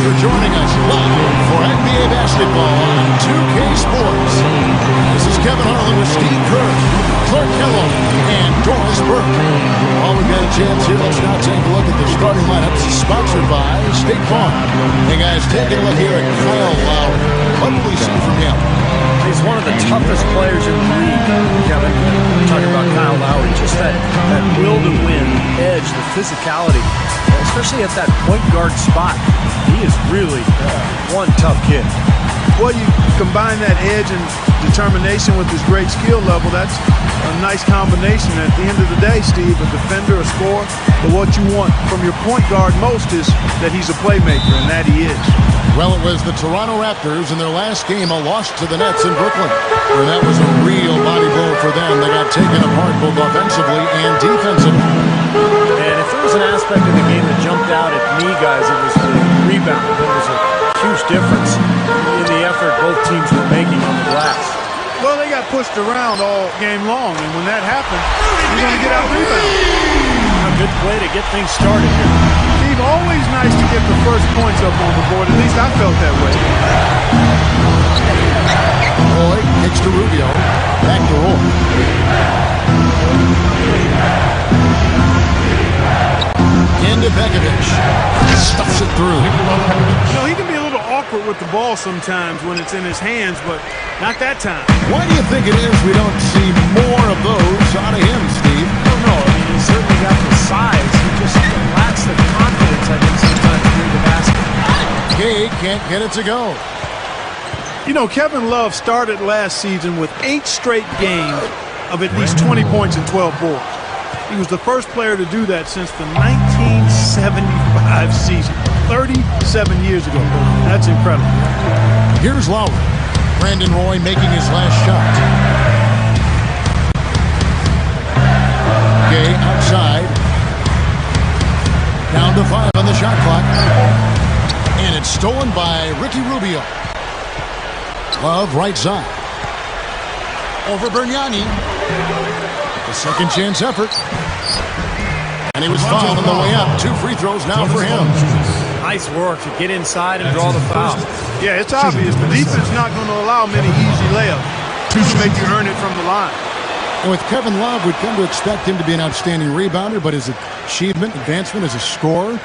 for joining us live for NBA basketball on 2K Sports. This is Kevin Harlan with Steve Kerr, Clark Kellogg, and Doris Burke. While we've got a chance here, let's now take a look at the starting lineups sponsored by State Farm. Hey guys, take a look here at Kyle Lowry. What will we see from him? He's one of the toughest players in the league, Kevin. We're talking about Kyle Lowry. Just that will to win, edge, the physicality, especially at that point guard spot. He is really one tough kid. Well, you combine that edge and determination with his great skill level, that's a nice combination. At the end of the day, Steve, a defender, a scorer, but what you want from your point guard most is that he's a playmaker, and that he is. Well, it was the Toronto Raptors in their last game, a loss to the Nets in Brooklyn. And that was a real body blow for them. They got taken apart both offensively and defensively. And if there was an aspect of the game that jumped out at me, guys, it was the rebound. There was a huge difference in the effort both teams were making on the glass. Well, they got pushed around all game long, and when that happened, you're going to get out rebounded. A good play to get things started here. Steve, always nice to get the first points up on the board. At least I felt that way. Roy kicks to Rubio. Back to Roy. Into Begovic. Stuffs it through. You know, he can be a little awkward with the ball sometimes when it's in his hands, but not that time. Why do you think it is we don't see more of those out of him, Steve? I don't know. I mean, he's certainly got the size. He just lacks the confidence, I think, sometimes near the basket. Gay can't get it to go. You know, Kevin Love started last season with 8 straight games of at least 20 points and 12 boards. He was the first player to do that since the 1975 season, 37 years ago. That's incredible. Here's Lowry. Brandon Roy making his last shot. Gay outside. Down to 5 on the shot clock. And it's stolen by Ricky Rubio. Love right side. Over Berniani. The second chance effort. And he was fouled on the way up. 2 free throws now for him. Nice work to get inside and draw the foul. Yeah, it's obvious. The defense is not going to allow many easy layups to make you earn it from the line. And with Kevin Love, we'd come to expect him to be an outstanding rebounder, but his achievement, advancement as a scorer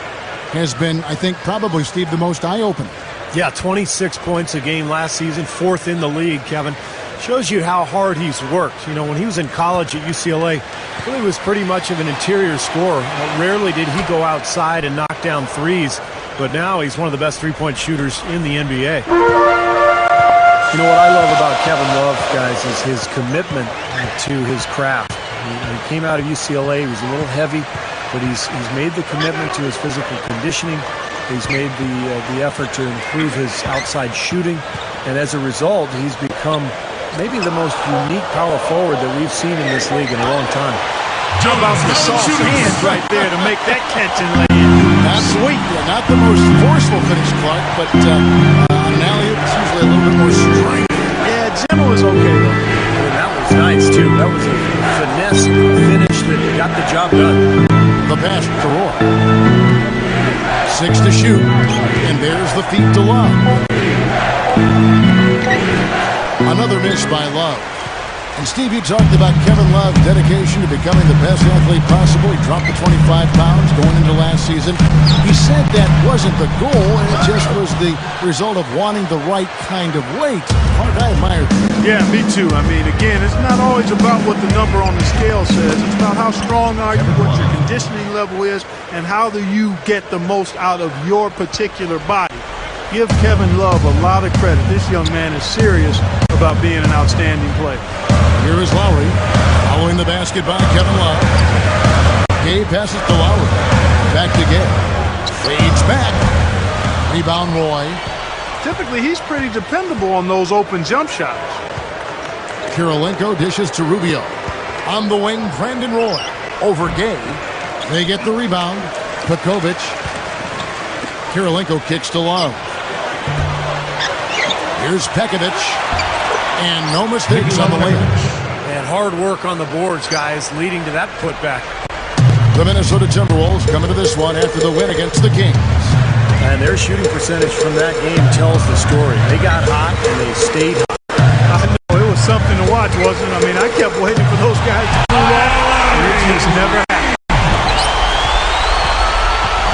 has been, I think, probably, Steve, the most eye-opening. Yeah, 26 points a game last season, 4th in the league, Kevin. Shows you how hard he's worked. You know, when he was in college at UCLA, really was pretty much of an interior scorer. Rarely did he go outside and knock down threes, but now he's one of the best three-point shooters in the NBA. You know what I love about Kevin Love, guys, is his commitment to his craft. He came out of UCLA, he was a little heavy, but he's made the commitment to his physical conditioning. He's made the effort to improve his outside shooting, and as a result, he's become maybe the most unique power forward that we've seen in this league in a long time. How about the soft hands right there to make that catch and lay in? Not sweet, not the most forceful finish, Clark, but on an alley-oop, it's usually a little bit more strength. Yeah, gentle is okay, though. And that was nice, too. That was a finesse finish that got the job done. The pass to Roy. 6 to shoot, and there's the feed to Love. Another miss by Love. And Steve, you talked about Kevin Love's dedication to becoming the best athlete possible. He dropped the 25 pounds going into last season. He said that wasn't the goal, and it just was the result of wanting the right kind of weight. I admire that. Yeah, me too. I mean, again, it's not always about what the number on the scale says. It's about how strong are you, what your conditioning level is, and how do you get the most out of your particular body. Give Kevin Love a lot of credit. This young man is serious about being an outstanding player. Here is Lowry, following the basket by Kevin Love. Gay passes to Lowry. Back to Gay. Fades back. Rebound Roy. Typically, he's pretty dependable on those open jump shots. Kirilenko dishes to Rubio. On the wing, Brandon Roy. Over Gay. They get the rebound. Pekovic. Kirilenko kicks to Love. Here's Pekovic. And no mistakes on the layup. And hard work on the boards, guys, leading to that putback. The Minnesota Timberwolves coming to this one after the win against the Kings. And their shooting percentage from that game tells the story. They got hot and they stayed hot. I know it was something to watch, wasn't it? I mean, I kept waiting for those guys to cool off, and it just never happened.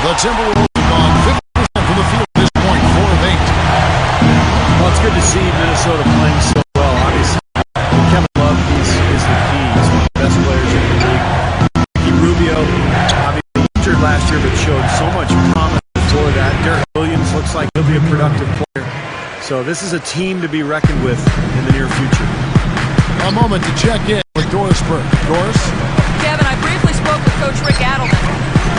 The Timberwolves have gone 50% from the field at this point, 4 of 8. Well, it's good to see Minnesota playing so well. Obviously, Kevin Love is the key. He's one of the best players in the league. Ricky Rubio, obviously injured last year, but showed so much promise before that. Derek Williams looks like he'll be a productive player. So this is a team to be reckoned with in the near future. A moment to check in with Doris Burke. Doris? Kevin, I briefly spoke with Coach Rick Adelman.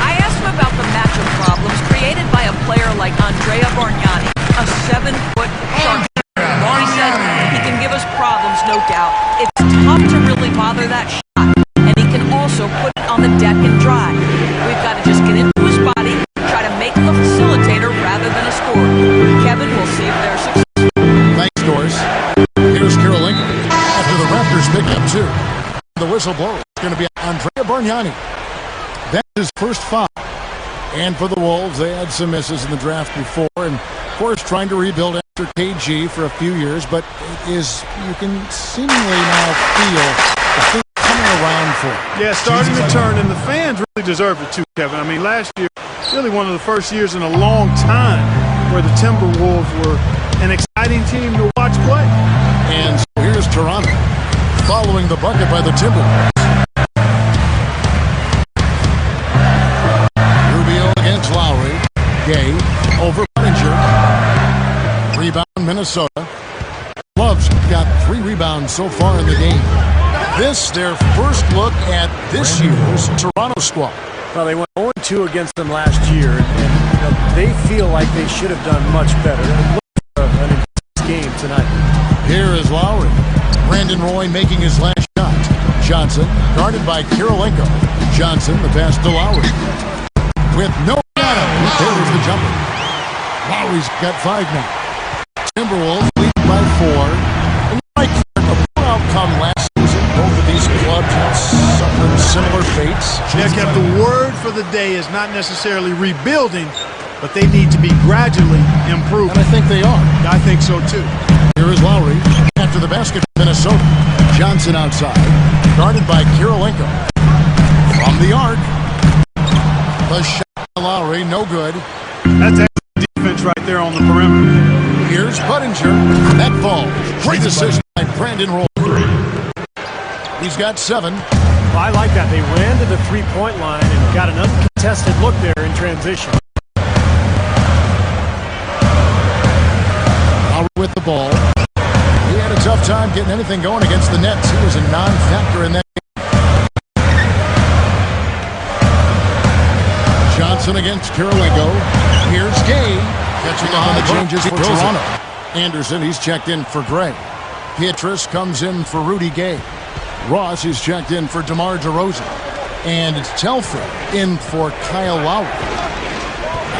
I asked him about the matchup problems created by a player like Andrea Bargnani, a 7-foot shark. He said he can give us problems, no doubt. It's tough to really bother that shot, and he can also put it on the deck and drive. We've got to just get into his body, try to make him a facilitator rather than a scorer. Kevin, we'll see if they're successful. Thanks, Doris. Here's Karolinko after the Raptors pick up 2. The whistle blows. It's going to be Andrea Bargnani. That's his first foul. And for the Wolves, they had some misses in the draft before, and of course trying to rebuild after KG for a few years, but it is, you can seemingly now feel the thing coming around for it. Yeah, starting to turn, and the fans really deserve it too, Kevin. I mean, last year, really one of the first years in a long time where the Timberwolves were an exciting team to watch play. And so here's Toronto following the bucket by the Timberwolves. Lowry, Gay, over Pottinger. Rebound Minnesota. Love's got 3 rebounds so far in the game. This, their first look at this year's Toronto squad. Well, they went 0-2 against them last year, and they feel like they should have done much better. It looked an intense game tonight. Here is Lowry. Brandon Roy making his last shot. Johnson, guarded by Karolinko. Johnson, the pass to Lowry. With no shadow, there's the jumper. Lowry's got 5 now. Timberwolves lead by 4. And like a poor outcome last season, both of these clubs have suffered similar fates. Yeah, Kev, the word for the day is not necessarily rebuilding, but they need to be gradually improving. And I think they are. I think so too. Here is Lowry after the basket from Minnesota. Johnson outside, guarded by Karolinko. From the arc. The shot by Lowry, no good. That's excellent defense right there on the perimeter. Here's Pottinger. That falls. Great decision by Brandon Roy. He's got 7. Well, I like that. They ran to the three-point line and got an uncontested look there in transition. Lowry with the ball. He had a tough time getting anything going against the Nets. He was a non-factor in that. Johnson against Karolinko. Here's Gay. Catching up on the changes for Toronto. Anderson, he's checked in for Gray. Pietrus comes in for Rudy Gay. Ross is checked in for DeMar DeRozan. And it's Telford in for Kyle Lowry.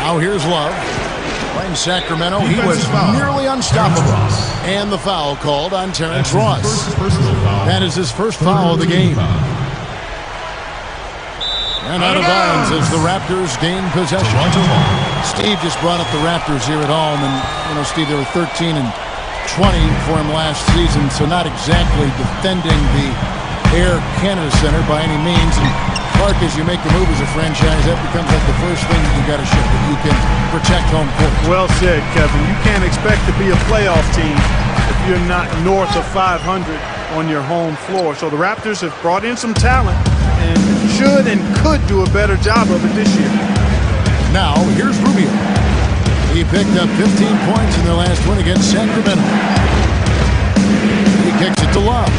Now here's Love. Playing Sacramento, he was nearly unstoppable. And the foul called on Terrence Ross. That is his first foul of the game. And out of bounds as the Raptors gain possession. Steve just brought up the Raptors here at home, and you know, Steve, they were 13-20 for him last season, so not exactly defending the Air Canada Center by any means. And Clark, as you make the move as a franchise, that becomes like the first thing that you got to show, that you can protect home court. Well said, Kevin. You can't expect to be a playoff team if you're not north of 500 on your home floor. So the Raptors have brought in some talent and should and could do a better job of it this year. Now, here's Rubio. He picked up 15 points in their last win against Sacramento. He kicks it to Love.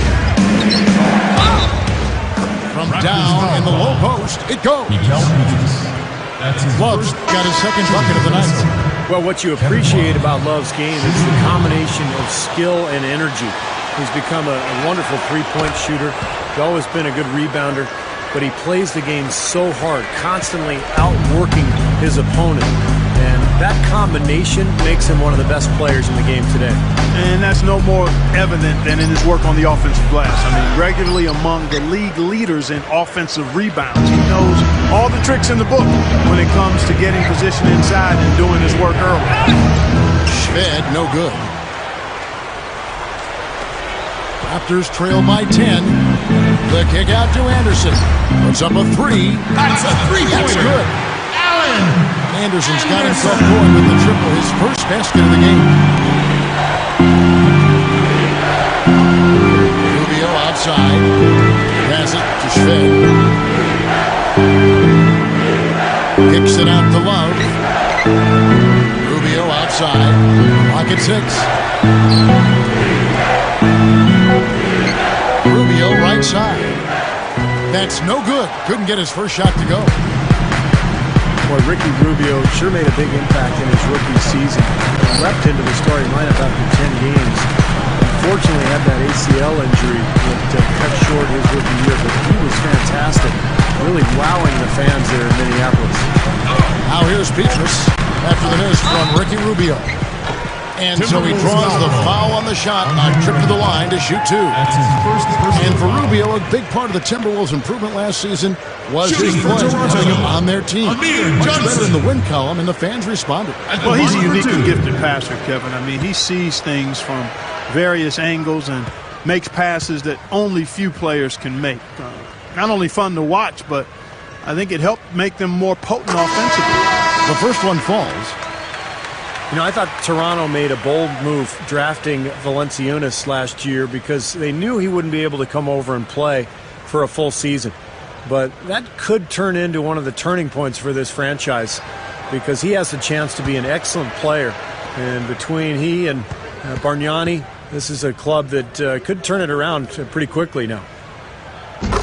From down in the low post, it goes. Love's got his second bucket of the night. Well, what you appreciate about Love's game is the combination of skill and energy. He's become a wonderful three-point shooter. He's always been a good rebounder, but he plays the game so hard, constantly outworking his opponent. And That combination makes him one of the best players in the game today. And that's no more evident than in his work on the offensive glass. I mean, regularly among the league leaders in offensive rebounds. He knows all the tricks in the book when it comes to getting position inside and doing his work early. Schved, no good. Raptors trail by 10. The kick out to Anderson. Puts up a three. That's a three-pointer. That's good. Allen. Anderson's got himself going with the triple, his first basket of the game. Rubio outside. Pass it to Schved. Kicks it out to Love. Rubio outside. Clock at 6. Rubio right side. That's no good. Couldn't get his first shot to go. Boy, Ricky Rubio sure made a big impact in his rookie season. Leapt into the starting lineup after 10 games. Unfortunately, had that ACL injury that cut short his rookie year, but he was fantastic, really wowing the fans there in Minneapolis. Now here's Petrus after the miss from Ricky Rubio. And so he draws the foul on the shot on trip to the line to shoot 2. And for Rubio, a big part of the Timberwolves' improvement last season was his play, having him on their team. Much better in the win column, and the fans responded. Well, he's a uniquely gifted passer, Kevin. I mean, he sees things from various angles and makes passes that only few players can make. Not only fun to watch, but I think it helped make them more potent offensively. The first one falls. You know, I thought Toronto made a bold move drafting Valanciunas last year because they knew he wouldn't be able to come over and play for a full season. But that could turn into one of the turning points for this franchise because he has a chance to be an excellent player. And between he and Bargnani, this is a club that could turn it around pretty quickly now.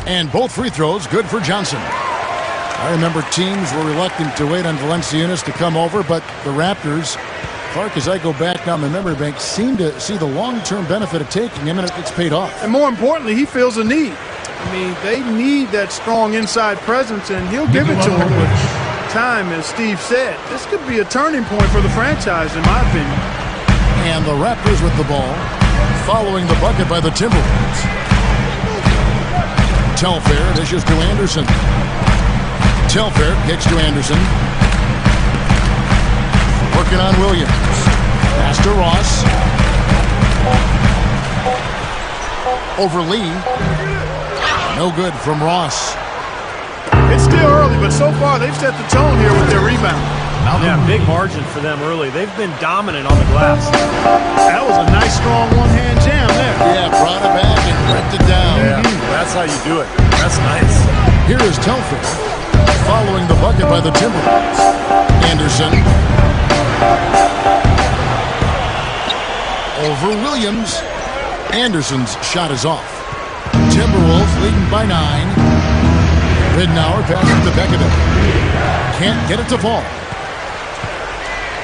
And both free throws good for Johnson. I remember teams were reluctant to wait on Valanciunas to come over, but the Raptors, Clark, as I go back down the memory bank, seem to see the long-term benefit of taking him, and it's paid off. And more importantly, he feels a need. I mean, they need that strong inside presence, and he'll give it to them with time, as Steve said. This could be a turning point for the franchise, in my opinion. And the Raptors with the ball, following the bucket by the Timberwolves. Telfair dishes to Anderson. Telfair kicks to Anderson. Working on Williams. Pass to Ross. Over Lee. No good from Ross. It's still early, but so far they've set the tone here with their rebound. Yeah, big margin for them early. They've been dominant on the glass. That was a nice, strong one-hand jam there. Yeah, brought it back and ripped it down. Yeah, that's how you do it. That's nice. Here is Telfair, following the bucket by the Timberwolves. Anderson. Over Williams. Anderson's shot is off. Timberwolves leading by 9. Ridnour passes to Bekovic. Can't get it to fall.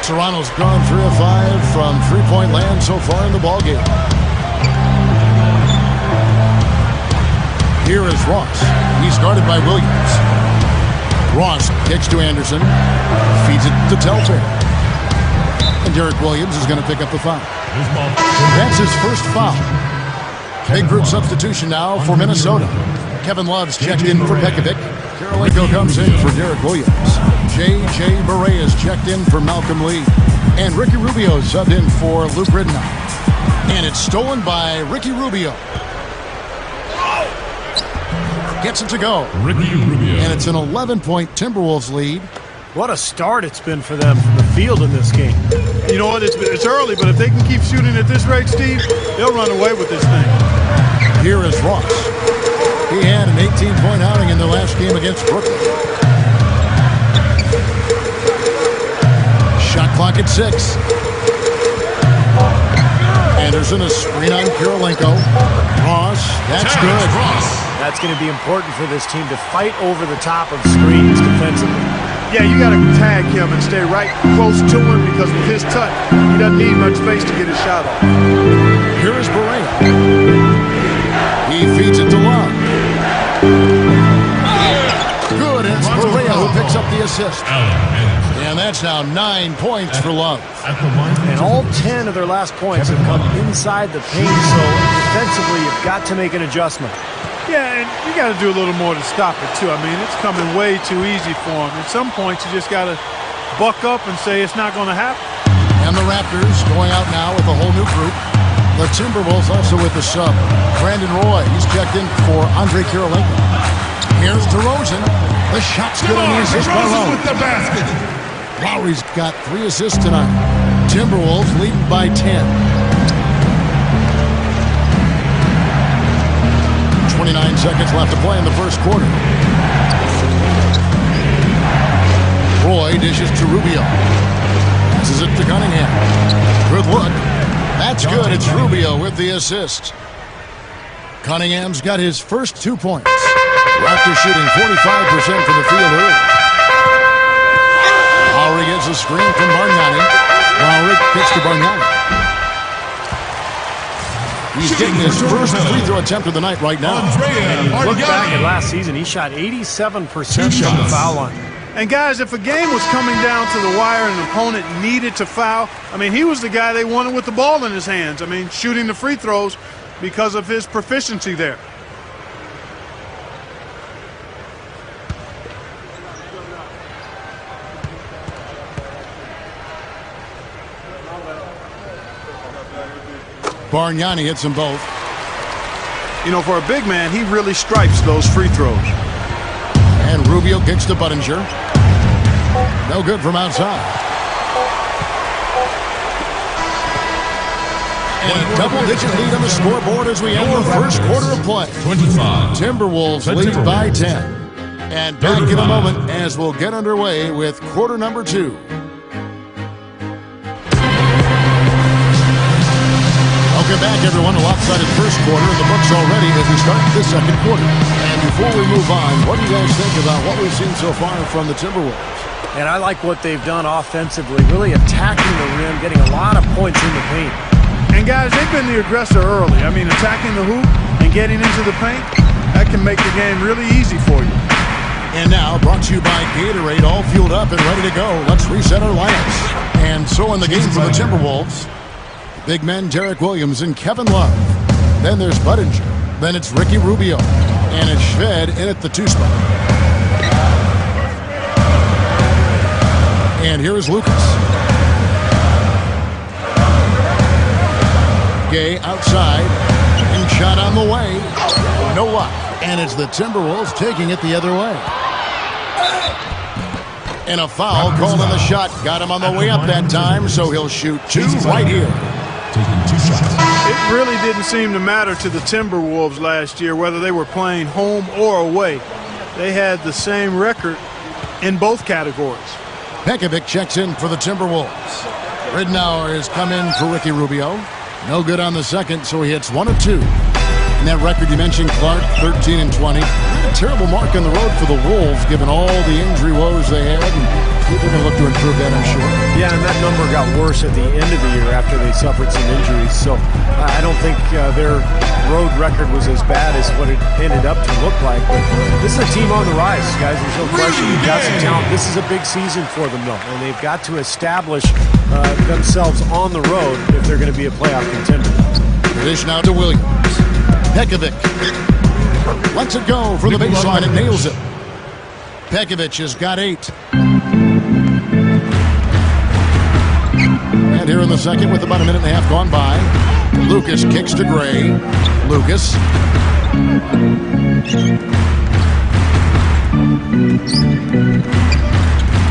Toronto's gone 3 of 5 from three-point land so far in the ballgame. Here is Ross. He's guarded by Williams. Ross kicks to Anderson. Feeds it to Telfair. And Derek Williams is going to pick up the foul. That's his first foul. Big group substitution now for Minnesota. Kevin Love's checked in for Bekovic. Karolinko comes in for Derek Williams. J.J. Barea is checked in for Malcolm Lee. And Ricky Rubio subbed in for Luke Ridnour. And it's stolen by Ricky Rubio. Gets it to go. Ricky Rubio. And it's an 11-point Timberwolves lead. What a start it's been for them from the field in this game. You know what? It's early, but if they can keep shooting at this rate, Steve, they'll run away with this thing. Here is Ross. He had an 18-point outing in the last game against Brooklyn. Shot clock at 6. Anderson, a screen on Karolinko. Ross, that's good. That's going to be important for this team to fight over the top of screens defensively. Yeah, you got to tag him and stay right close to him because with his touch, he doesn't need much space to get his shot off. Here is Barea. He feeds it to Love. Good, and it's Barea who picks picks up the assist. And that's now 9 points for Love. And all 10 of their last points have come inside the paint, so defensively you've got to make an adjustment. Yeah, and you got to do a little more to stop it, too. I mean, it's coming way too easy for him. At some points, you just got to buck up and say it's not going to happen. And the Raptors going out now with a whole new group. The Timberwolves also with the sub. Brandon Roy, he's checked in for Andre Kirilenko. Here's DeRozan. The shot's good on the assist by Lowry. With the basket. Lowry's got 3 assists tonight. Timberwolves leading by 10. 29 seconds left to play in the first quarter. Roy dishes to Rubio. Passes it to Cunningham. Good look. That's good. It's Rubio with the assist. Cunningham's got his first 2 points. Raptors shooting 45% from the field early. Lowry gets a screen from Bargnani. Lowry kicks to Bargnani. He's getting his first free throw attempt of the night right now. Look back at last season, he shot 87% from the foul line. And, guys, if a game was coming down to the wire and an opponent needed to foul, I mean, he was the guy they wanted with the ball in his hands. I mean, shooting the free throws because of his proficiency there. Bargnani hits them both. You know, for a big man, he really stripes those free throws. And Rubio kicks to Budinger. No good from outside. And a double-digit lead on the scoreboard as we end the first quarter of play. 25. Timberwolves lead by 10. And back in a moment as we'll get underway with quarter number 2. Welcome back, everyone. A lopsided first quarter in the books already as we start the second quarter. And before we move on, what do you guys think about what we've seen so far from the Timberwolves? And I like what they've done offensively, really attacking the rim, getting a lot of points in the paint. And, guys, they've been the aggressor early. I mean, attacking the hoop and getting into the paint, that can make the game really easy for you. And now, brought to you by Gatorade, all fueled up and ready to go. Let's reset our lineups. And so in the game for the Timberwolves, big men Derek Williams and Kevin Love. Then there's Budinger. Then it's Ricky Rubio. And it's Shved in at the 2 spot. And here is Lucas. Gay outside. And shot on the way. No luck. And it's the Timberwolves taking it the other way. And a foul called on the shot. Got him on the way up that time, so he'll shoot 2 right here. Taking 2 shots. It really didn't seem to matter to the Timberwolves last year whether they were playing home or away. They had the same record in both categories. Pekovic checks in for the Timberwolves. Ridnour has come in for Ricky Rubio. No good on the second, so he hits 1 of 2. And that record you mentioned, Clark, 13 and 20. Not a terrible mark on the road for the Wolves, given all the injury woes they had. And people can look to improve that, I'm sure. Yeah, and that number got worse at the end of the year after they suffered some injuries. So I don't think their road record was as bad as what it ended up to look like. But this is a team on the rise, guys. There's no question. You've got some talent. This is a big season for them, though. And they've got to establish themselves on the road if they're going to be a playoff contender. Dish now to Williams. Pekovic lets it go from the baseline and nails it. Pekovic has got 8. And here in the second with about a minute and a half gone by, Lucas kicks to Gray. Lucas.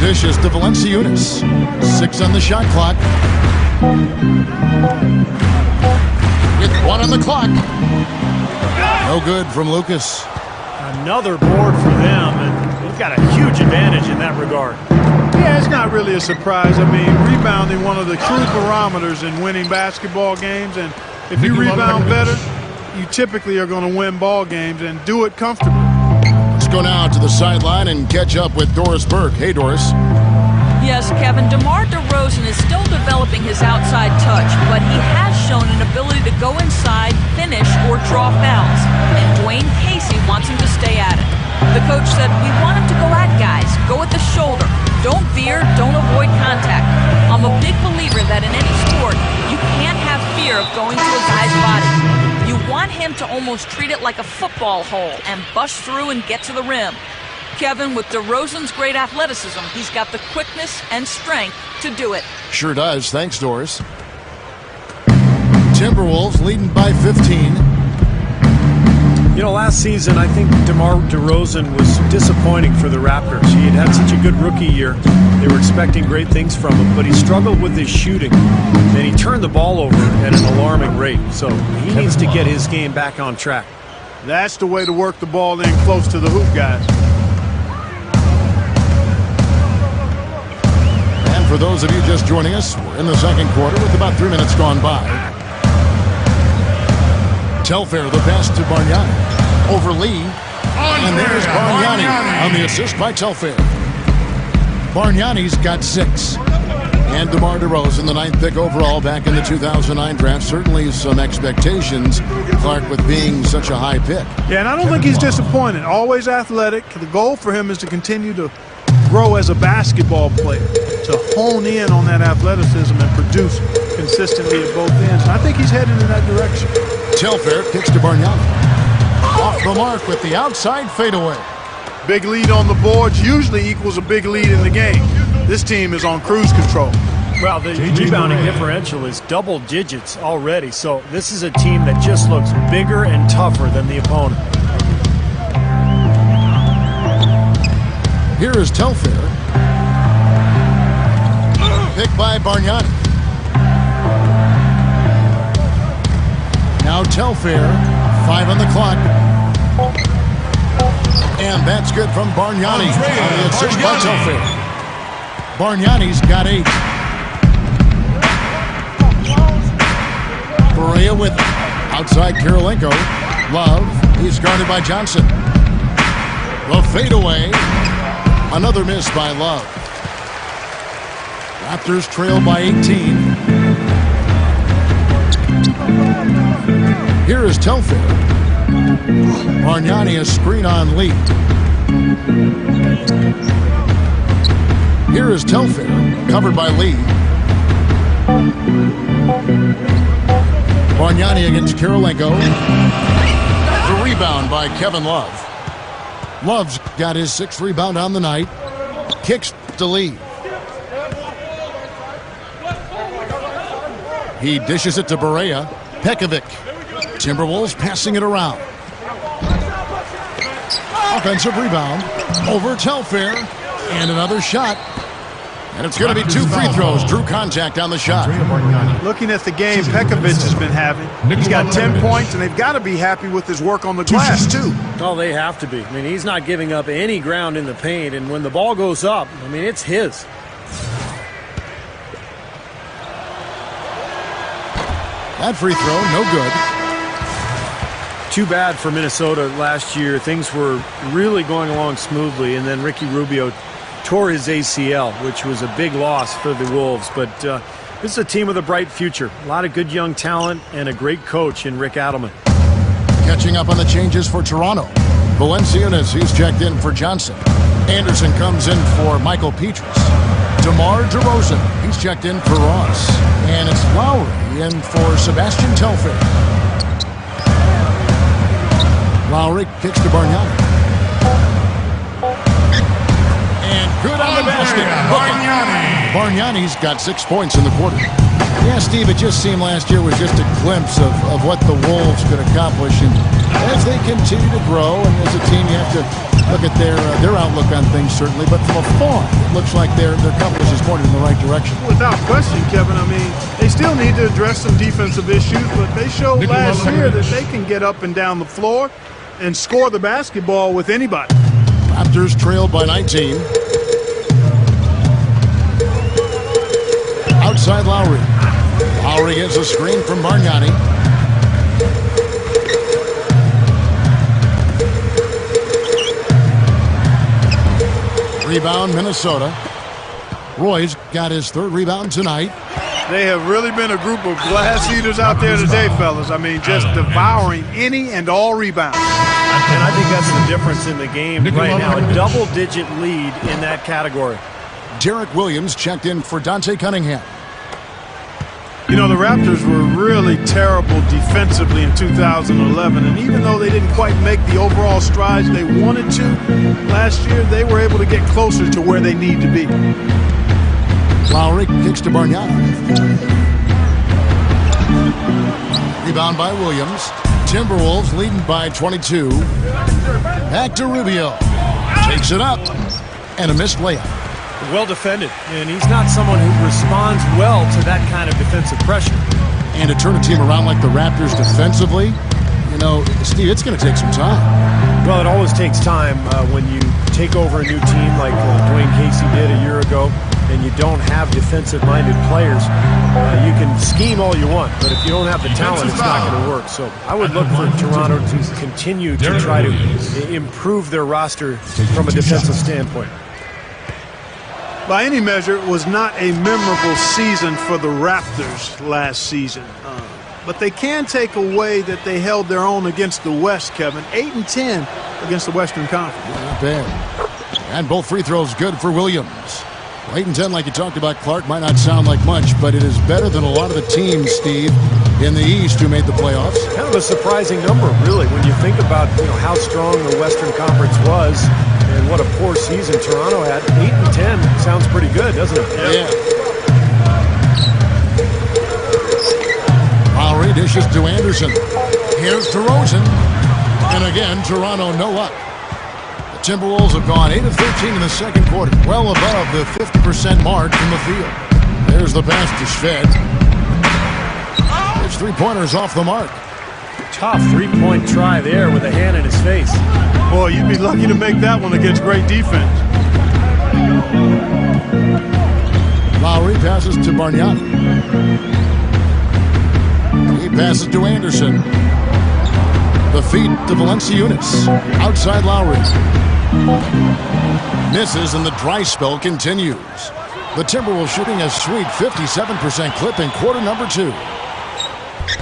Dishes to Valanciunas. 6 on the shot clock. With 1 on the clock. No good from Lucas. Another board for them, and they've got a huge advantage in that regard. Yeah, it's not really a surprise. I mean, rebounding one of the true barometers in winning basketball games, and if you rebound better, you typically are going to win ball games and do it comfortably. Let's go now to the sideline and catch up with Doris Burke. Hey, Doris. Yes, Kevin, DeMar DeRozan is still developing his outside touch, but he has shown an ability to go inside, finish, or draw fouls. And Dwayne Casey wants him to stay at it. The coach said, "We want him to go at guys, go at the him to almost treat it like a football hole and bust through and get to the rim. Kevin, with DeRozan's great athleticism, he's got the quickness and strength to do it. Sure does. Thanks, Doris. Timberwolves leading by 15. You know, last season, I think DeMar DeRozan was disappointing for the Raptors. He had such a good rookie year. They were expecting great things from him, but he struggled with his shooting. And he turned the ball over at an alarming rate. So he needs to get his game back on track. That's the way to work the ball in close to the hoop, guys. And for those of you just joining us, we're in the second quarter with about 3 minutes gone by. Telfair, the pass to Bargnani. Over Lee. And there's Bargnani on the assist by Telfair. Bargnani's got 6. And DeMar DeRozan, the 9th pick overall back in the 2009 draft. Certainly some expectations, Clark, with being such a high pick. Yeah, and I don't think he's disappointed. Always athletic. The goal for him is to continue to grow as a basketball player, to hone in on that athleticism and produce consistently at both ends. And I think he's headed in that direction. Telfair kicks to Bargnani. Off the mark with the outside fadeaway. Big lead on the boards usually equals a big lead in the game. This team is on cruise control. Well, the rebounding differential is double digits already. So this is a team that just looks bigger and tougher than the opponent. Here is Telfair. Picked by Bargnani. Now Telfair, 5 on the clock. And that's good from Bargnani. On the assist by Telfair. Bargnani's got 8. Berea with outside Kirilenko. Love, he's guarded by Johnson. The fadeaway. Another miss by Love. Raptors trail by 18. Here is Telfair. Bargnani a screen on Lee. Here is Telfair, covered by Lee. Bargnani against Kirilenko. The rebound by Kevin Love. Love's got his 6th rebound on the night. Kicks to Lee. He dishes it to Berea. Pekovic. Timberwolves passing it around. Offensive rebound. Over Telfair. And another shot. And it's going to be 2 free throws. Drew contact on the shot. Looking at the game Pekovic has been having, he's got 10 points, and they've got to be happy with his work on the glass, too. Oh, they have to be. I mean, he's not giving up any ground in the paint, and when the ball goes up, I mean, it's his. That free throw, no good. Too bad for Minnesota last year. Things were really going along smoothly, and then Ricky Rubio tore his ACL, which was a big loss for the Wolves. But this is a team with a bright future. A lot of good young talent and a great coach in Rick Adelman. Catching up on the changes for Toronto. Valenciunas, he's checked in for Johnson. Anderson comes in for Michael Petrus. DeMar DeRozan, he's checked in for Ross. And it's Lowry in for Sebastian Telfair. Lowry kicks to Bargnani. And good on the basket. Bargnani's got 6 points in the quarter. Yeah, Steve, it just seemed last year was just a glimpse of what the Wolves could accomplish. And as they continue to grow, and as a team, you have to look at their outlook on things, certainly. But from afar, it looks like their compass is pointed in the right direction. Without question, Kevin. I mean, they still need to address some defensive issues, but they showed last year that they can get up and down the floor and score the basketball with anybody. Raptors trailed by 19. Outside Lowry. Lowry gets a screen from Bargnani. Rebound, Minnesota. Roy's got his 3rd rebound tonight. They have really been a group of glass eaters out there today, fellas. I mean, just devouring any and all rebounds. And I think that's the difference in the game right now. A double-digit lead in that category. Derek Williams checked in for Dante Cunningham. You know, the Raptors were really terrible defensively in 2011, and even though they didn't quite make the overall strides they wanted to last year, they were able to get closer to where they need to be. Lowry kicks to Bargnani. Rebound by Williams. Timberwolves leading by 22. Back to Rubio. Takes it up. And a missed layup. Well defended, and he's not someone who responds well to that kind of defensive pressure. And to turn a team around like the Raptors defensively, you know, Steve, it's going to take some time. Well, it always takes time when you take over a new team like Dwayne Casey did a year ago, and you don't have defensive-minded players. You can scheme all you want, but if you don't have the talent, it's not going to work. So I would look for Toronto to continue to try to improve their roster from a defensive standpoint. By any measure, it was not a memorable season for the Raptors last season. But they can take away that they held their own against the West, Kevin. 8-10 against the Western Conference. Not bad. And both free throws good for Williams. 8-10, like you talked about, Clark, might not sound like much, but it is better than a lot of the teams, Steve, in the East who made the playoffs. Kind of a surprising number, really, when you think about how strong the Western Conference was and what a poor season Toronto had. 8-10 sounds pretty good, doesn't it? Yeah. Lowry dishes to Anderson. Here's to Rosen. And again, Toronto no luck. The Timberwolves have gone 8 of 13 in the second quarter, well above the 50% mark from the field. There's the pass to Shved. His three-pointers off the mark. Tough three-point try there with a hand in his face. Boy, you'd be lucky to make that one against great defense. Lowry passes to Bargnani. He passes to Anderson. The feed to Valanciunas. Outside Lowry. Misses and the dry spell continues. The Timberwolves shooting a sweet 57% clip in quarter number 2.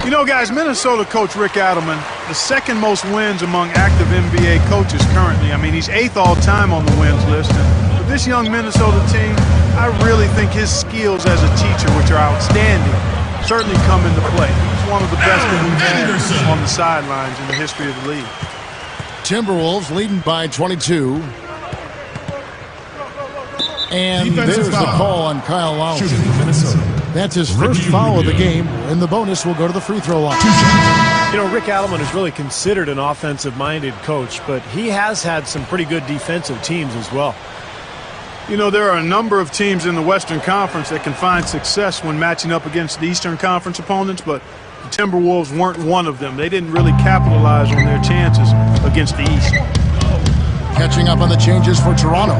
You know, guys, Minnesota coach Rick Adelman, the second most wins among active NBA coaches currently. I mean, he's 8th all-time on the wins list. And for this young Minnesota team, I really think his skills as a teacher, which are outstanding, certainly come into play. He's one of the best that we've had on the sidelines in the history of the league. Timberwolves leading by 22. And there's the call on Kyle Lowry. That's his first foul of the game, and the bonus will go to the free throw line. You know, Rick Adelman is really considered an offensive-minded coach, but he has had some pretty good defensive teams as well. You know, there are a number of teams in the Western Conference that can find success when matching up against the Eastern Conference opponents, but the Timberwolves weren't one of them. They didn't really capitalize on their chances against the East. Catching up on the changes for Toronto.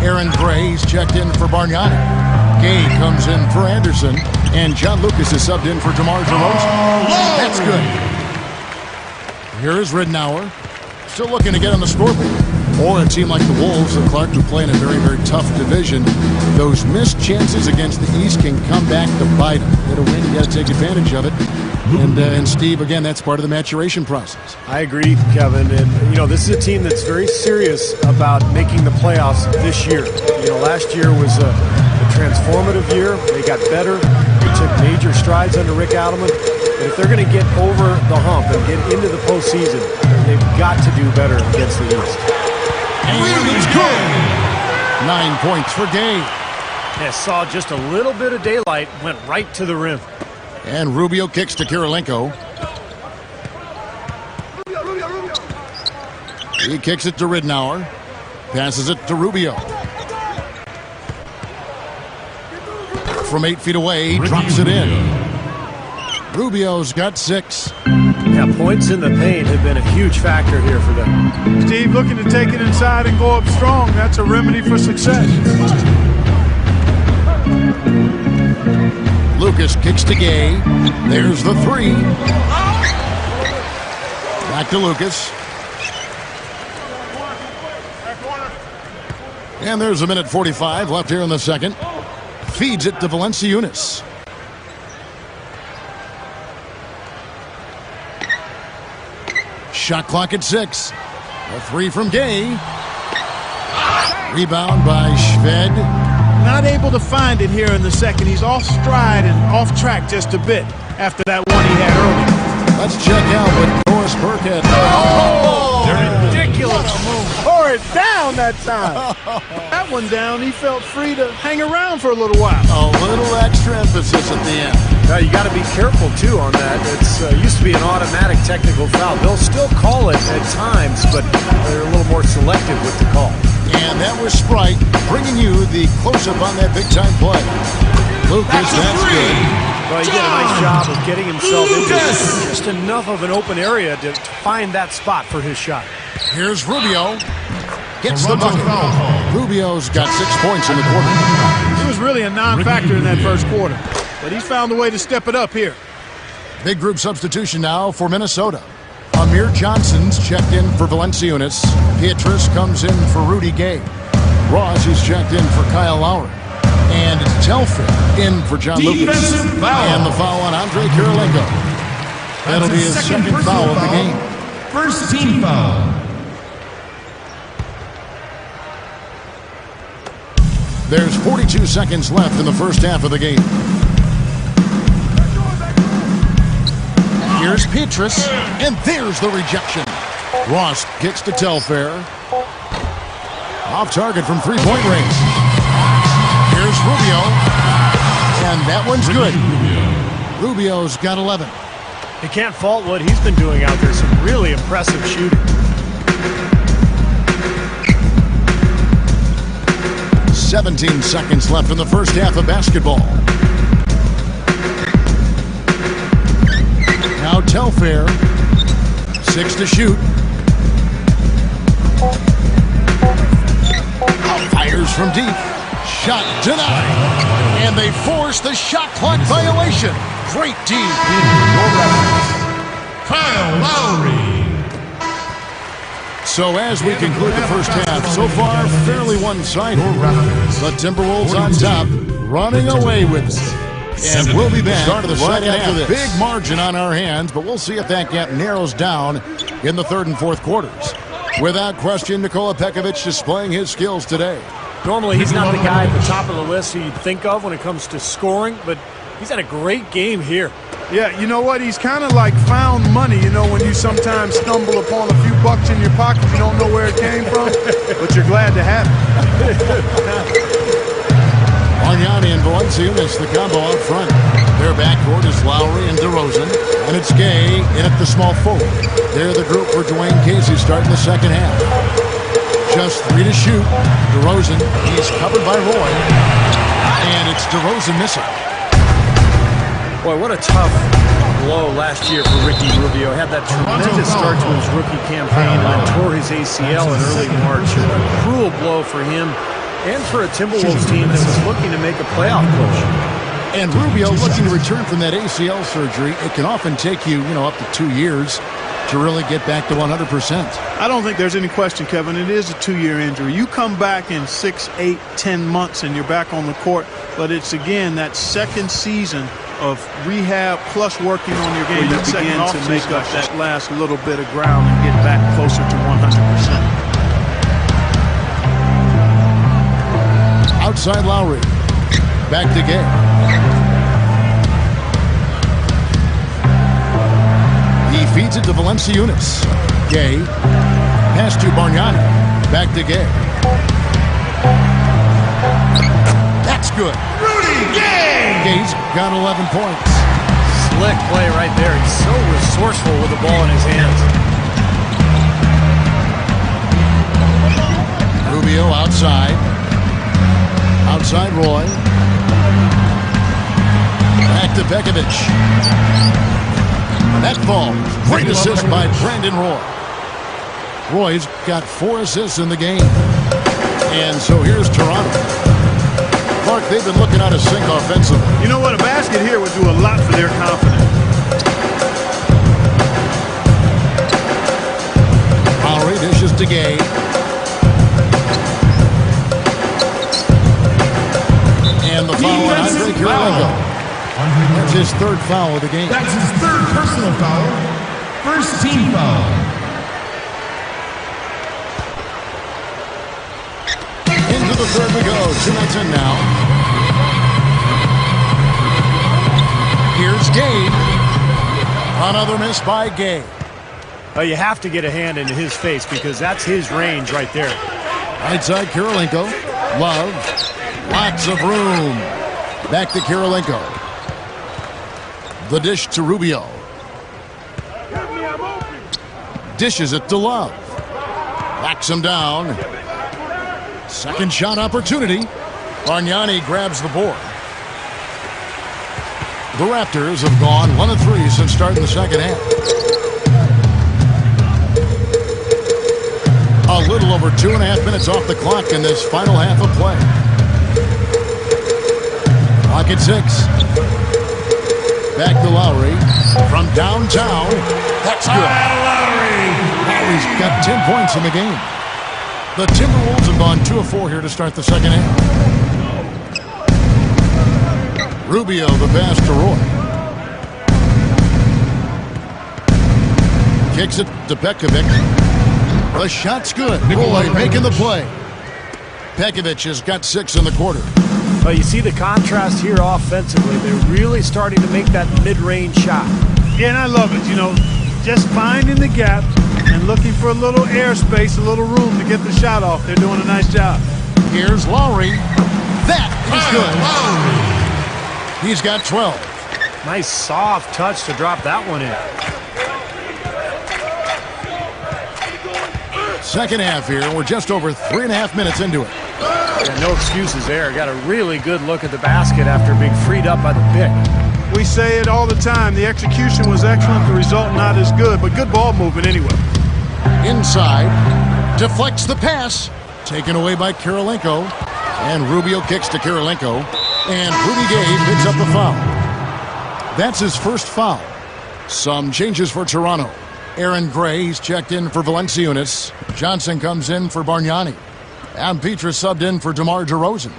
Aaron Gray's checked in for Bargnani. Gay comes in for Anderson, and John Lucas is subbed in for DeMar DeRozan. That's good. Here is Ridnour, still looking to get on the scoreboard. Or a team like the Wolves, the Clark, who play in a very, very tough division. Those missed chances against the East can come back to bite them. Get a win, you got to take advantage of it. And Steve, again, that's part of the maturation process. I agree, Kevin. And, you know, this is a team that's very serious about making the playoffs this year. You know, last year was a transformative year. They got better. They took major strides under Rick Adelman. But if they're going to get over the hump and get into the postseason, they've got to do better against the East. And it's good. 9 points for Gay. Yeah, saw just a little bit of daylight, went right to the rim. And Rubio kicks to Kirilenko. He kicks it to Ridnour. Passes it to Rubio. From 8 feet away, he drops it in. Rubio's got 6. Yeah, points in the paint have been a huge factor here for them. Steve looking to take it inside and go up strong. That's a remedy for success. Lucas kicks to Gay. There's the 3. Back to Lucas. And there's a minute 45 left here in the second. Feeds it to Valanciunas. Shot clock at 6. A 3 from Gay. Rebound by Shved. not able to find it here in the second. He's off stride and off track just a bit after that one he had earlier. Let's check out what Doris Burke had. Ridiculous move. Tore it down that time. That one down, he felt free to hang around for a little while. A little extra emphasis at the end. Now, you got to be careful, too, on that. It's used to be an automatic technical foul. They'll still call it at times, but they're a little more selective with the call. And that was Sprite bringing you the close-up on that big-time play. Lucas, that's good. Well, he did a nice job of getting himself into just enough of an open area to find that spot for his shot. Here's Rubio. Gets the bucket. Rubio's got 6 points in the quarter. He was really a non-factor in that first quarter, but he's found a way to step it up here. Big group substitution now for Minnesota. Amir Johnson's checked in for Valanciunas. Pietrus comes in for Rudy Gay. Ross is checked in for Kyle Lowry. And Telfair in for John Lucas. And the foul on Andre Kirilenko. That'll be his second foul of the game. First team foul. There's 42 seconds left in the first half of the game. Here's Pietrus, and there's the rejection. Ross kicks to Telfair. Off target from three-point range. Here's Rubio, and that one's good. Rubio's got 11. You can't fault what he's been doing out there. Some really impressive shooting. 17 seconds left in the first half of basketball. Now Telfair, 6 to shoot. Fires from deep. Shot denied. And they force the shot clock violation. Great D. Kyle Lowry. So as we conclude the first half, so far fairly one-sided. The Timberwolves on top, running away with it. And we'll be back right after this. Big margin on our hands, but we'll see if that gap narrows down in the third and fourth quarters. Without question, Nikola Pekovic displaying his skills today. Normally, he's not the guy at the top of the list you'd think of when it comes to scoring, but he's had a great game here. Yeah, you know what? He's kind of like found money, you know, when you sometimes stumble upon a few bucks in your pocket. You don't know where it came from, but you're glad to have it. Bargnani and Valanciunas, the combo out front. Their backcourt is Lowry and DeRozan, and it's Gay in at the small forward. They're the group for Dwayne Casey starting the second half. Just 3 to shoot. DeRozan, he's covered by Roy, and it's DeRozan missing. Boy, what a tough blow last year for Ricky Rubio. Had that tremendous start to his rookie campaign and then tore his ACL in early March. A cruel blow for him and for a Timberwolves team that was looking to make a playoff push. And Rubio looking to return from that ACL surgery. It can often take you, up to 2 years to really get back to 100%. I don't think there's any question, Kevin. It is a 2-year injury. You come back in 6, 8, 10 months and you're back on the court, but it's, again, that second season of rehab plus working on your game that begin to make up that last little bit of ground and get back closer to 100%. Outside Lowry. Back to Gay. He feeds it to Valanciunas. Gay. Pass to Bargnani. Back to Gay. That's good. Rudy Gay. Gay's got 11 points. Slick play right there. He's so resourceful with the ball in his hands. Rubio outside. Outside Roy. Back to Pekovic. That ball. Great assist by Brandon Roy. Roy's got 4 assists in the game. And so here's Toronto. Clark, they've been looking out of sync offensively. You know what? A basket here would do a lot for their confidence. Lowry dishes to Gay. And the foul on Andre Kirilenko. That's his 3rd foul of the game. That's his 3rd personal foul. First team foul. Into the third we go. 2 minutes in now. Here's Gabe. Another miss by Gabe. You have to get a hand into his face because that's his range right there. Right side, Kirilenko. Love. Lots of room. Back to Kirilenko. The dish to Rubio. Dishes it to Love. Backs him down. Second shot opportunity. Bargnani grabs the board. The Raptors have gone 1 of 3 since starting the second half. A little over 2.5 minutes off the clock in this final half of play. Clock at 6. Back to Lowry from downtown. That's good. Lowry's got 10 points in the game. The Timberwolves have gone 2 of 4 here to start the second half. Rubio the pass to Roy. Kicks it to Pekovic. The shot's good. Roy making the play. Pekovic has got 6 in the quarter. Well, you see the contrast here offensively. They're really starting to make that mid-range shot. Yeah, and I love it. You know, just finding the gaps and looking for a little airspace, a little room to get the shot off. They're doing a nice job. Here's Lowry. That is good. He's got 12. Nice soft touch to drop that one in. Second half here. We're just over 3.5 minutes into it. Yeah, no excuses there. Got a really good look at the basket after being freed up by the pick. We say it all the time. The execution was excellent. The result not as good, but good ball movement anyway. Inside. Deflects the pass. Taken away by Kirilenko. And Rubio kicks to Kirilenko. And Rudy Gay picks up the foul. That's his first foul. Some changes for Toronto. Aaron Gray, he's checked in for Valanciunas. Johnson comes in for Bargnani. And Petrus subbed in for DeMar DeRozan.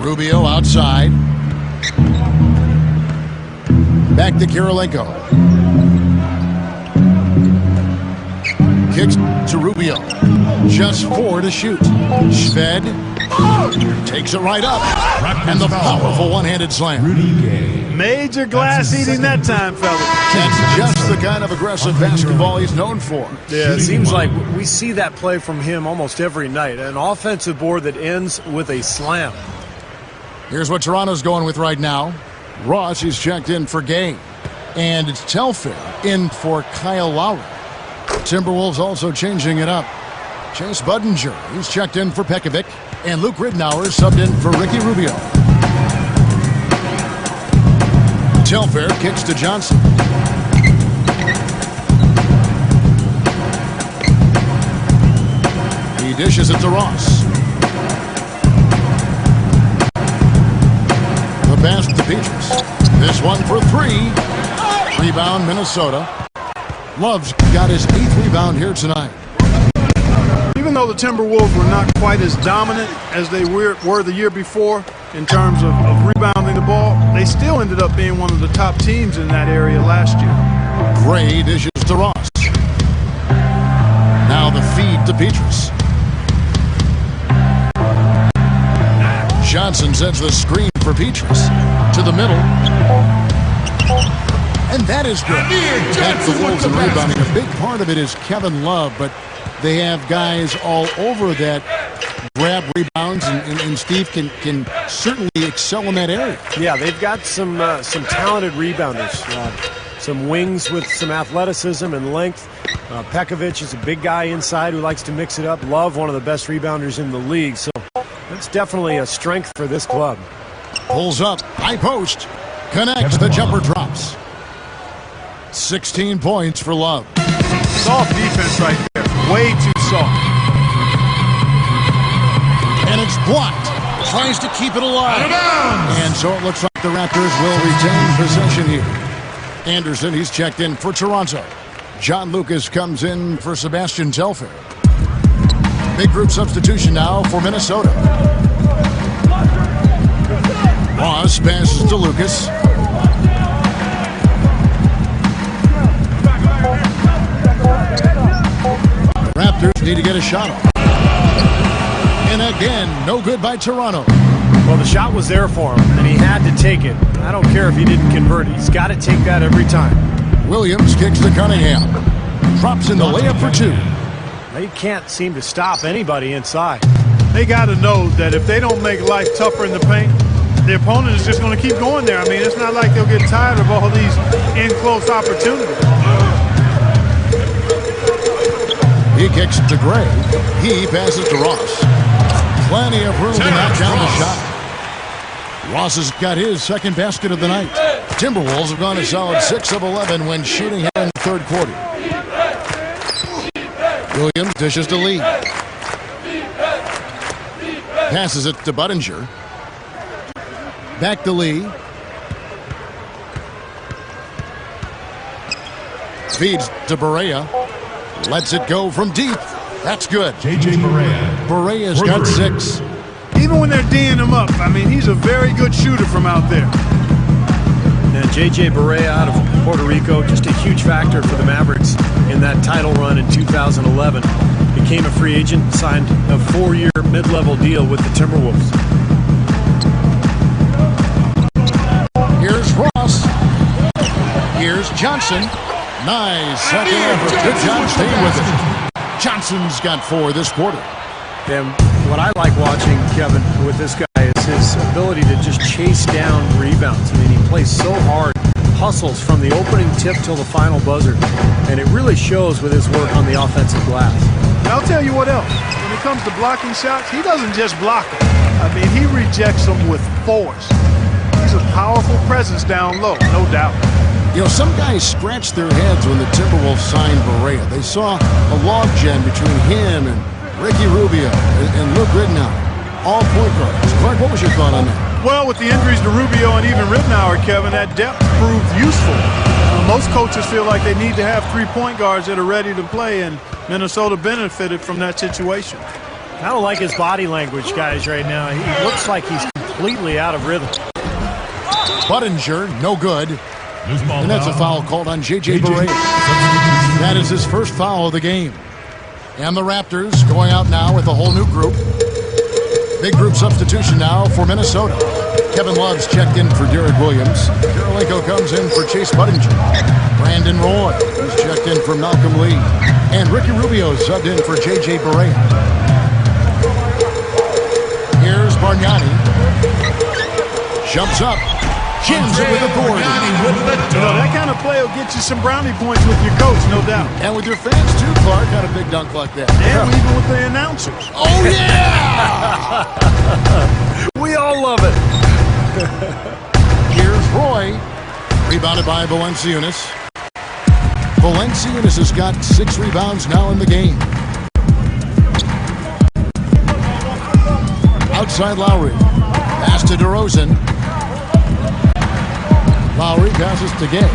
Rubio outside. Back to Kirilenko. Kicks to Rubio. Just 4 to shoot. Shved takes it right up. And the powerful one-handed slam. Major glass eating that time, fellas. That's just the kind of aggressive basketball he's known for. Yeah, it seems like we see that play from him almost every night. An offensive board that ends with a slam. Here's what Toronto's going with right now. Ross is checked in for Gay. And it's Telfair in for Kyle Lowry. Timberwolves also changing it up. Chase Budinger, he's checked in for Pekovic. And Luke Ridnour subbed in for Ricky Rubio. Telfair kicks to Johnson. He dishes it to Ross. The pass to Petrus. This one for 3. Rebound, Minnesota. Love's got his 8th rebound here tonight. Even though the Timberwolves were not quite as dominant as they were the year before in terms of rebounding the ball, they still ended up being one of the top teams in that area last year. Gray dishes to Ross. Now the feed to Petrus. Johnson sends the screen for Petrus. To the middle. And that is good. That's the Wolves in rebounding. A big part of it is Kevin Love, but they have guys all over that grab rebounds, and Steve can certainly excel in that area. Yeah, they've got some talented rebounders. Some wings with some athleticism and length. Pekovic is a big guy inside who likes to mix it up. Love, one of the best rebounders in the league. So that's definitely a strength for this club. Pulls up, high post, connects, the jumper drops. 16 points for Love. Soft defense right there. Way too soft. And it's blocked. Tries to keep it alive. And so it looks like the Raptors will retain possession here. Anderson, he's checked in for Toronto. John Lucas comes in for Sebastian Telfair. Big group substitution now for Minnesota. Ross passes to Lucas. The Raptors need to get a shot off. And again, no good by Toronto. Well, the shot was there for him, and he had to take it. I don't care if he didn't convert. He's got to take that every time. Williams kicks to Cunningham. Drops in the layup for two. They can't seem to stop anybody inside. They got to know that if they don't make life tougher in the paint, the opponent is just going to keep going there. I mean, it's not like they'll get tired of all these in-close opportunities. He kicks to Gray. He passes to Ross. Plenty of room to knock down the shot. Ross has got his second basket of the night. Timberwolves have gone a solid 6 of 11 when shooting here in the third quarter. Williams dishes to Lee. Passes it to Budinger. Back to Lee. Feeds to Barea. Lets it go from deep. That's good. J.J. Barea. Barea's got 6. Even when they're D'ing him up, I mean, he's a very good shooter from out there. And J.J. Barea out of Puerto Rico, just a huge factor for the Mavericks in that title run in 2011. Became a free agent, signed a 4-year mid-level deal with the Timberwolves. Here's Ross. Here's Johnson. Nice second effort. Good job staying with it. Johnson's got 4 this quarter. And what I like watching, Kevin, with this guy is his ability to just chase down rebounds. I mean, he plays so hard, hustles from the opening tip till the final buzzer, and it really shows with his work on the offensive glass. I'll tell you what else. When it comes to blocking shots, he doesn't just block them. I mean, he rejects them with force. He's a powerful presence down low, no doubt. You know, some guys scratched their heads when the Timberwolves signed Barea. They saw a logjam between him and Ricky Rubio and Luke Ridnour, all point guards. Clark, what was your thought on that? Well, with the injuries to Rubio and even Ridnour, Kevin, that depth proved useful. Most coaches feel like they need to have 3 point guards that are ready to play, and Minnesota benefited from that situation. I don't like his body language, guys, right now. He looks like he's completely out of rhythm. Budinger, no good. And that's a foul called on J.J. Barea. That is his first foul of the game. And the Raptors going out now with a whole new group. Big group substitution now for Minnesota. Kevin Love's checked in for Derek Williams. Karolinko comes in for Chase Budinger. Brandon Roy is checked in for Malcolm Lee. And Ricky Rubio subbed in for J.J. Barea. Here's Bargnani. Jumps up. Jams it with authority. You know, that kind of play will get you some brownie points with your coach, no doubt. And with your fans too, Clark, got a big dunk like that. And even with the announcers. Oh, yeah! We all love it. Here's Roy. Rebounded by Valanciunas. Valanciunas has got 6 rebounds now in the game. Outside Lowry. Pass to DeRozan. Lowry passes to Gay.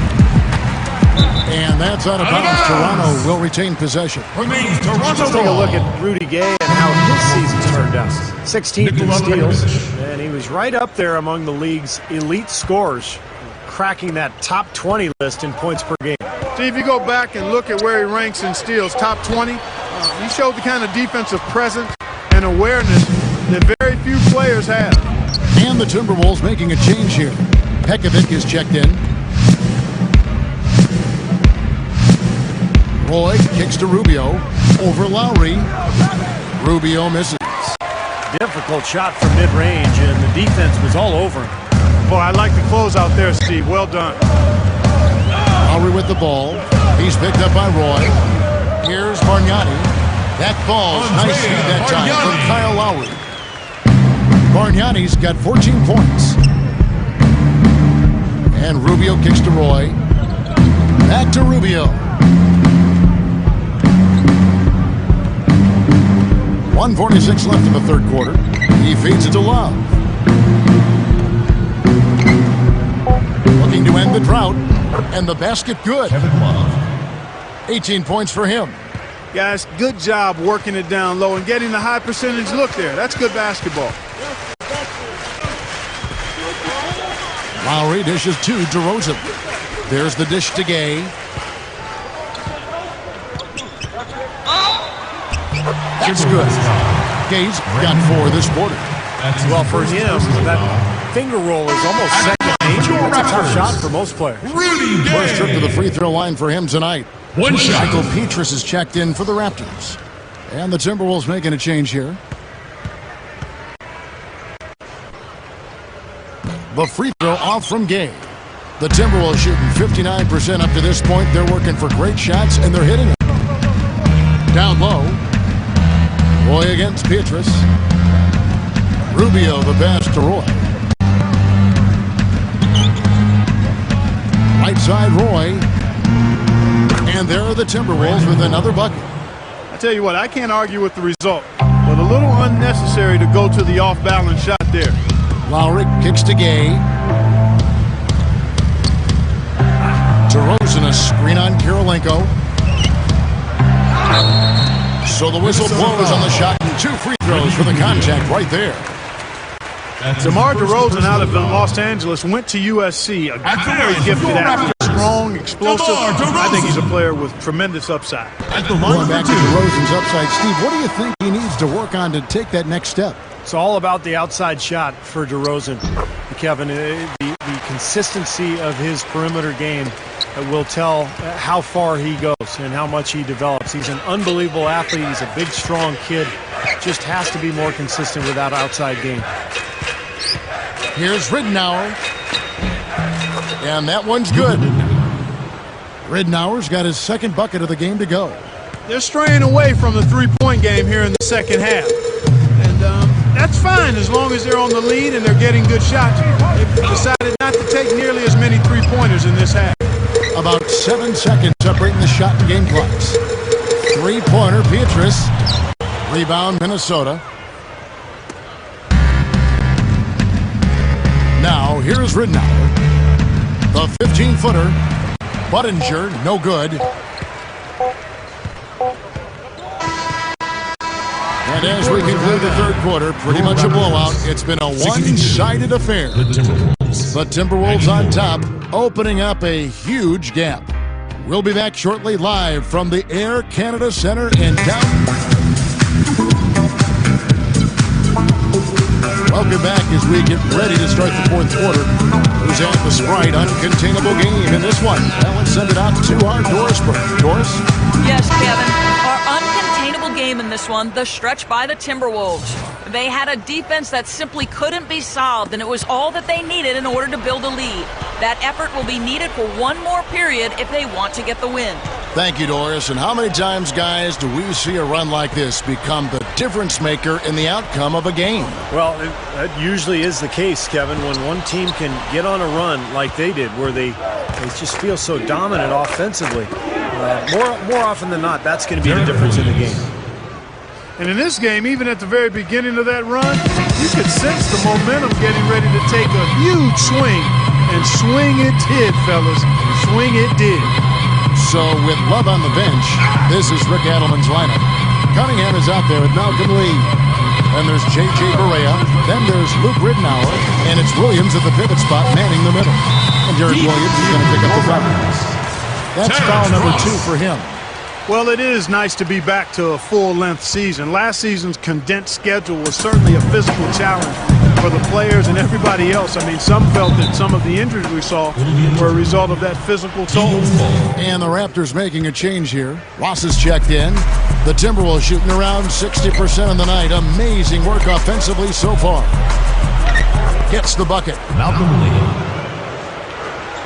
And that's out of bounds. Toronto will retain possession. Just take a look at Rudy Gay and how his season turned out. 16th in steals, and he was right up there among the league's elite scorers, cracking that top 20 list in points per game. See, if you go back and look at where he ranks in steals, top 20, he showed the kind of defensive presence and awareness that very few players have. And the Timberwolves making a change here. Pekovic is checked in. Roy kicks to Rubio. Over Lowry. Rubio misses. Difficult shot from mid-range, and the defense was all over him. Boy, I like the closeout there, Steve. Well done. Lowry with the ball. He's picked up by Roy. Here's Bargnani. That ball's nice feed that time from Kyle Lowry. Bargnani's got 14 points. And Rubio kicks to Roy. Back to Rubio. 1:46 left in the third quarter. He feeds it to Love. Looking to end the drought. And the basket good. 18 points for him. Guys, good job working it down low and getting the high percentage look there. That's good basketball. Lowry dishes to DeRozan. There's the dish to Gay. That's good. Gay's got 4 this quarter. Well, for him, that finger roll is almost second nature. It's a tough shot for most players. First trip to the free throw line for him tonight. One shot. Michael Petrus is checked in for the Raptors. And the Timberwolves making a change here. The free throw off from Gay. The Timberwolves shooting 59% up to this point. They're working for great shots, and they're hitting them. Down low. Roy against Petrus. Rubio the pass to Roy. Right side Roy. And there are the Timberwolves with another bucket. I tell you what, I can't argue with the result, but a little unnecessary to go to the off-balance shot there. Lowry kicks to Gay. DeRozan a screen on Kirilenko. So the whistle blows on the shot and 2 free throws for the contact right there. DeMar DeRozan out of Los Angeles went to USC, a very gifted athlete, strong, explosive. I think he's a player with tremendous upside. Going back to DeRozan's upside, Steve, what do you think he needs to work on to take that next step? It's all about the outside shot for DeRozan, Kevin. The consistency of his perimeter game will tell how far he goes and how much he develops. He's an unbelievable athlete. He's a big, strong kid. Just has to be more consistent with that outside game. Here's Ridnour. And that one's good. Ridnour's got his second bucket of the game to go. They're straying away from the three-point game here in the second half. And that's fine as long as they're on the lead and they're getting good shots. They've decided not to take nearly as many three-pointers in this half. About 7 seconds separating the shot and game clocks. Three-pointer, Petrus. Rebound, Minnesota. Now, here's Ridnour. The 15-footer. Buttinger, no good. And as we conclude the third quarter, pretty much a blowout. It's been a one-sided affair. The Timberwolves on top, opening up a huge gap. We'll be back shortly live from the Air Canada Center in downtown. Welcome back as we get ready to start the fourth quarter. Who's at the Sprite uncontainable game in this one? Well, let's send it out to our Doris Burke. Doris? Yes, Kevin. Our uncontainable game in this one, the stretch by the Timberwolves. They had a defense that simply couldn't be solved, and it was all that they needed in order to build a lead. That effort will be needed for one more period if they want to get the win. Thank you, Doris. And how many times, guys, do we see a run like this become the difference maker in the outcome of a game? Well, that usually is the case, Kevin, when one team can get on a run like they did, where they just feel so dominant offensively. More often than not, that's going to be the difference in the game. And in this game, even at the very beginning of that run, you could sense the momentum getting ready to take a huge swing. And swing it did, fellas. Swing it did. So with Love on the bench, this is Rick Adelman's lineup. Cunningham is out there with Malcolm Lee. Then there's J.J. Barea. Then there's Luke Ridnour. And it's Williams at the pivot spot manning the middle. And Derek Williams is going to pick up the foul. That's foul number 2 for him. Well, it is nice to be back to a full-length season. Last season's condensed schedule was certainly a physical challenge for the players and everybody else. I mean, some felt that some of the injuries we saw were a result of that physical toll. And the Raptors making a change here. Ross is checked in. The Timberwolves shooting around 60% on the night. Amazing work offensively so far. Gets the bucket. Malcolm Lee.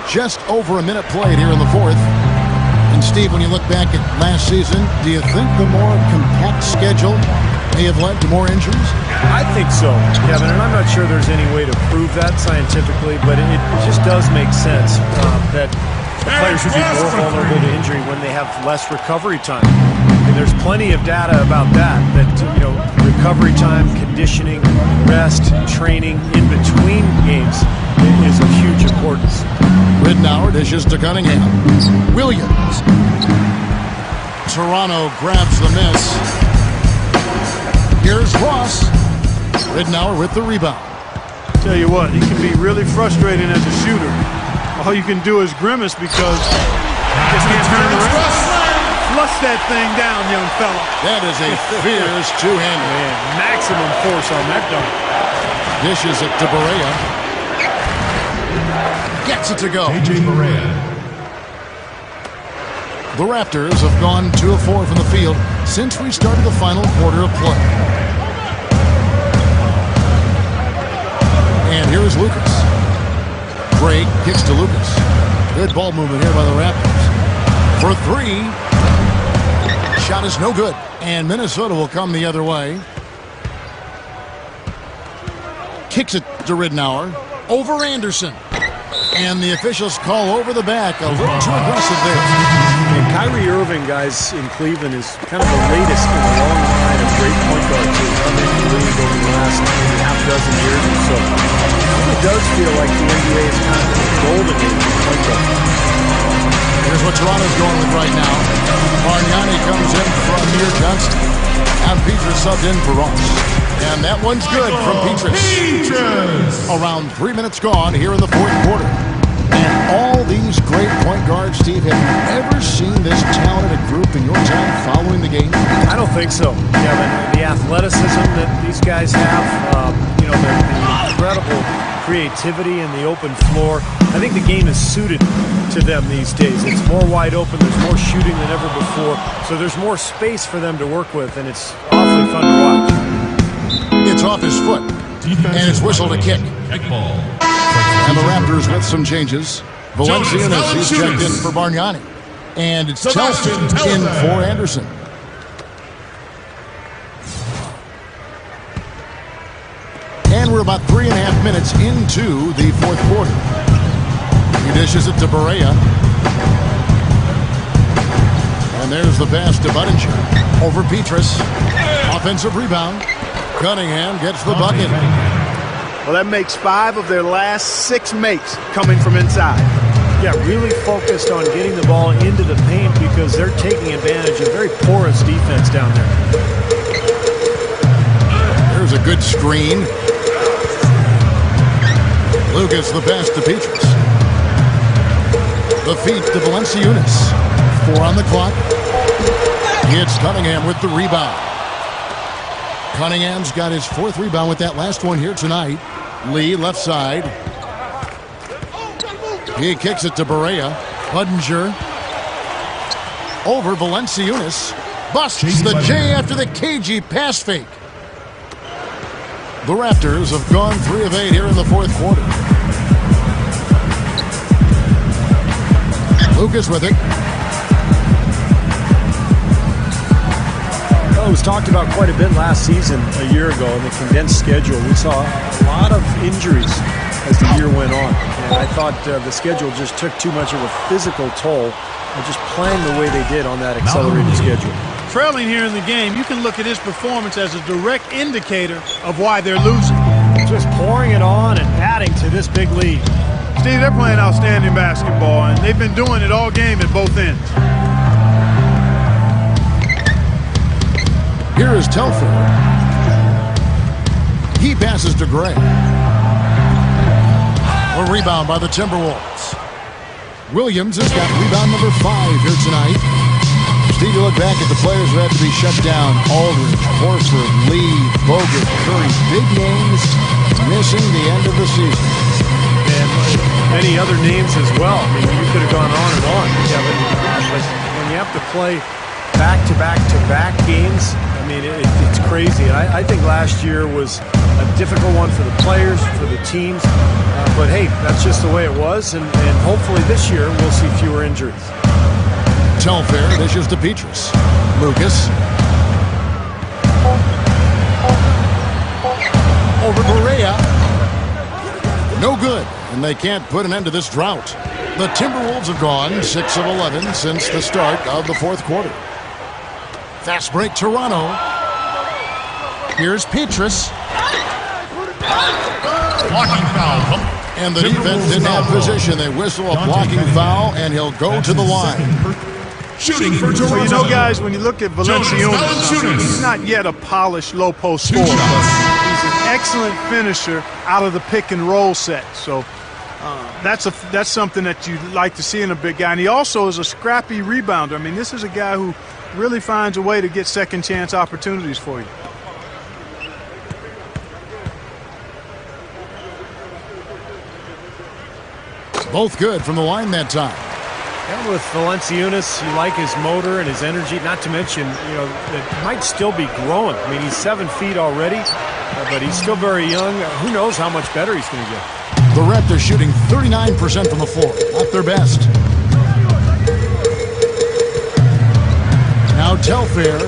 Just over a minute played here in the fourth. And Steve, when you look back at last season, do you think the more compact schedule may have led to more injuries? I think so, Kevin, and I'm not sure there's any way to prove that scientifically, but it just does make sense that the players would be more vulnerable to injury when they have less recovery time. And there's plenty of data about that recovery time, conditioning, rest, training in between games is of huge importance. Ridnour dishes to Cunningham. Williams. Toronto grabs the miss. Here's Ross. Ridnour with the rebound. Tell you what, he can be really frustrating as a shooter. All you can do is grimace because he just can't turn around. Flush that thing down, young fella. That is a fierce two-hander. Man, maximum force on that dunk. Dishes it to Barea. Gets it to go. AJ Barea. The Raptors have gone 2 of 4 from the field since we started the final quarter of play. And here is Lucas. Drake kicks to Lucas. Good ball movement here by the Raptors. For 3. Shot is no good. And Minnesota will come the other way. Kicks it to Ridnour. Over Anderson. And the officials call over the back. A little too aggressive there. And Kyrie Irving, guys, in Cleveland is kind of the latest in a long line of great point guards who've come into the league over the last maybe half dozen years or so. It really does feel like the NBA is kind of the golden age of point guard. Here's what Toronto's going with right now. Bargnani comes in from near Johnson. And Petrus subbed in for Ross. And that one's good from Petrus. Around 3 minutes gone here in the fourth quarter. And all these great point guards, Steve, have you ever seen this talented group in your time following the game? I don't think so. Yeah, the athleticism that these guys have, the incredible creativity and the open floor. I think the game is suited to them these days. It's more wide open. There's more shooting than ever before. So there's more space for them to work with, and it's awfully fun to watch. It's off his foot. And it's whistled a kick. And the Raptors with some changes. Valenciunas, he's checked in for Bargnani. And it's Telford in for Anderson. And we're about 3.5 minutes into the fourth quarter. He dishes it to Barea. And there's the pass to Budinger. Over Petrus. Offensive rebound. Cunningham gets the bucket. Well, that makes 5 of their last 6 makes coming from inside. Yeah, really focused on getting the ball into the paint because they're taking advantage of very porous defense down there. There's a good screen. Lucas the pass to Petrus. The feed to Valenciunas. 4 on the clock. It's Cunningham with the rebound. Cunningham's got his 4th rebound with that last one here tonight. Lee, left side. He kicks it to Barea. Budinger. Over Valenciunas. Busts the J after the cagey pass fake. The Raptors have gone 3 of 8 here in the fourth quarter. Lucas with it. Well, it was talked about quite a bit last season, a year ago, in the condensed schedule. We saw a lot of injuries as the year went on. And I thought the schedule just took too much of a physical toll and just playing the way they did on that accelerated schedule. Trailing here in the game, you can look at his performance as a direct indicator of why they're losing. Just pouring it on and adding to this big lead. Steve, they're playing outstanding basketball, and they've been doing it all game at both ends. Here is Telford. He passes to Gray. A rebound by the Timberwolves. Williams has got rebound number 5 here tonight. Steve, you look back at the players who had to be shut down. Aldridge, Horford, Lee, Bogut, Curry. Big names missing the end of the season. And many other names as well. I mean, you could have gone on and on, Kevin. But when you have to play back-to-back-to-back games, I mean, it's crazy. I think last year was a difficult one for the players, for the teams. But, hey, that's just the way it was. And hopefully this year we'll see fewer injuries. Telfair dishes to Petrus. Lucas. Over Barea. No good. And they can't put an end to this drought. The Timberwolves have gone 6 of 11 since the start of the fourth quarter. Fast break, Toronto. Here's Petrus. Blocking foul. And the defense didn't have position. They whistle a blocking foul, and he'll go to the line. Shooting for Toronto. Well, you know, guys, when you look at Valenciunas, he's not yet a polished low-post scorer, but he's an excellent finisher out of the pick-and-roll set. So That's something that you like to see in a big guy. And he also is a scrappy rebounder. I mean, this is a guy who really finds a way to get second chance opportunities for you. Both good from the line that time. And with Valanciunas, you like his motor and his energy, not to mention, you know, it might still be growing. I mean, he's 7 feet already, but he's still very young. Who knows how much better he's going to get. The Raptors shooting 39% from the floor, not their best. Now Telfair,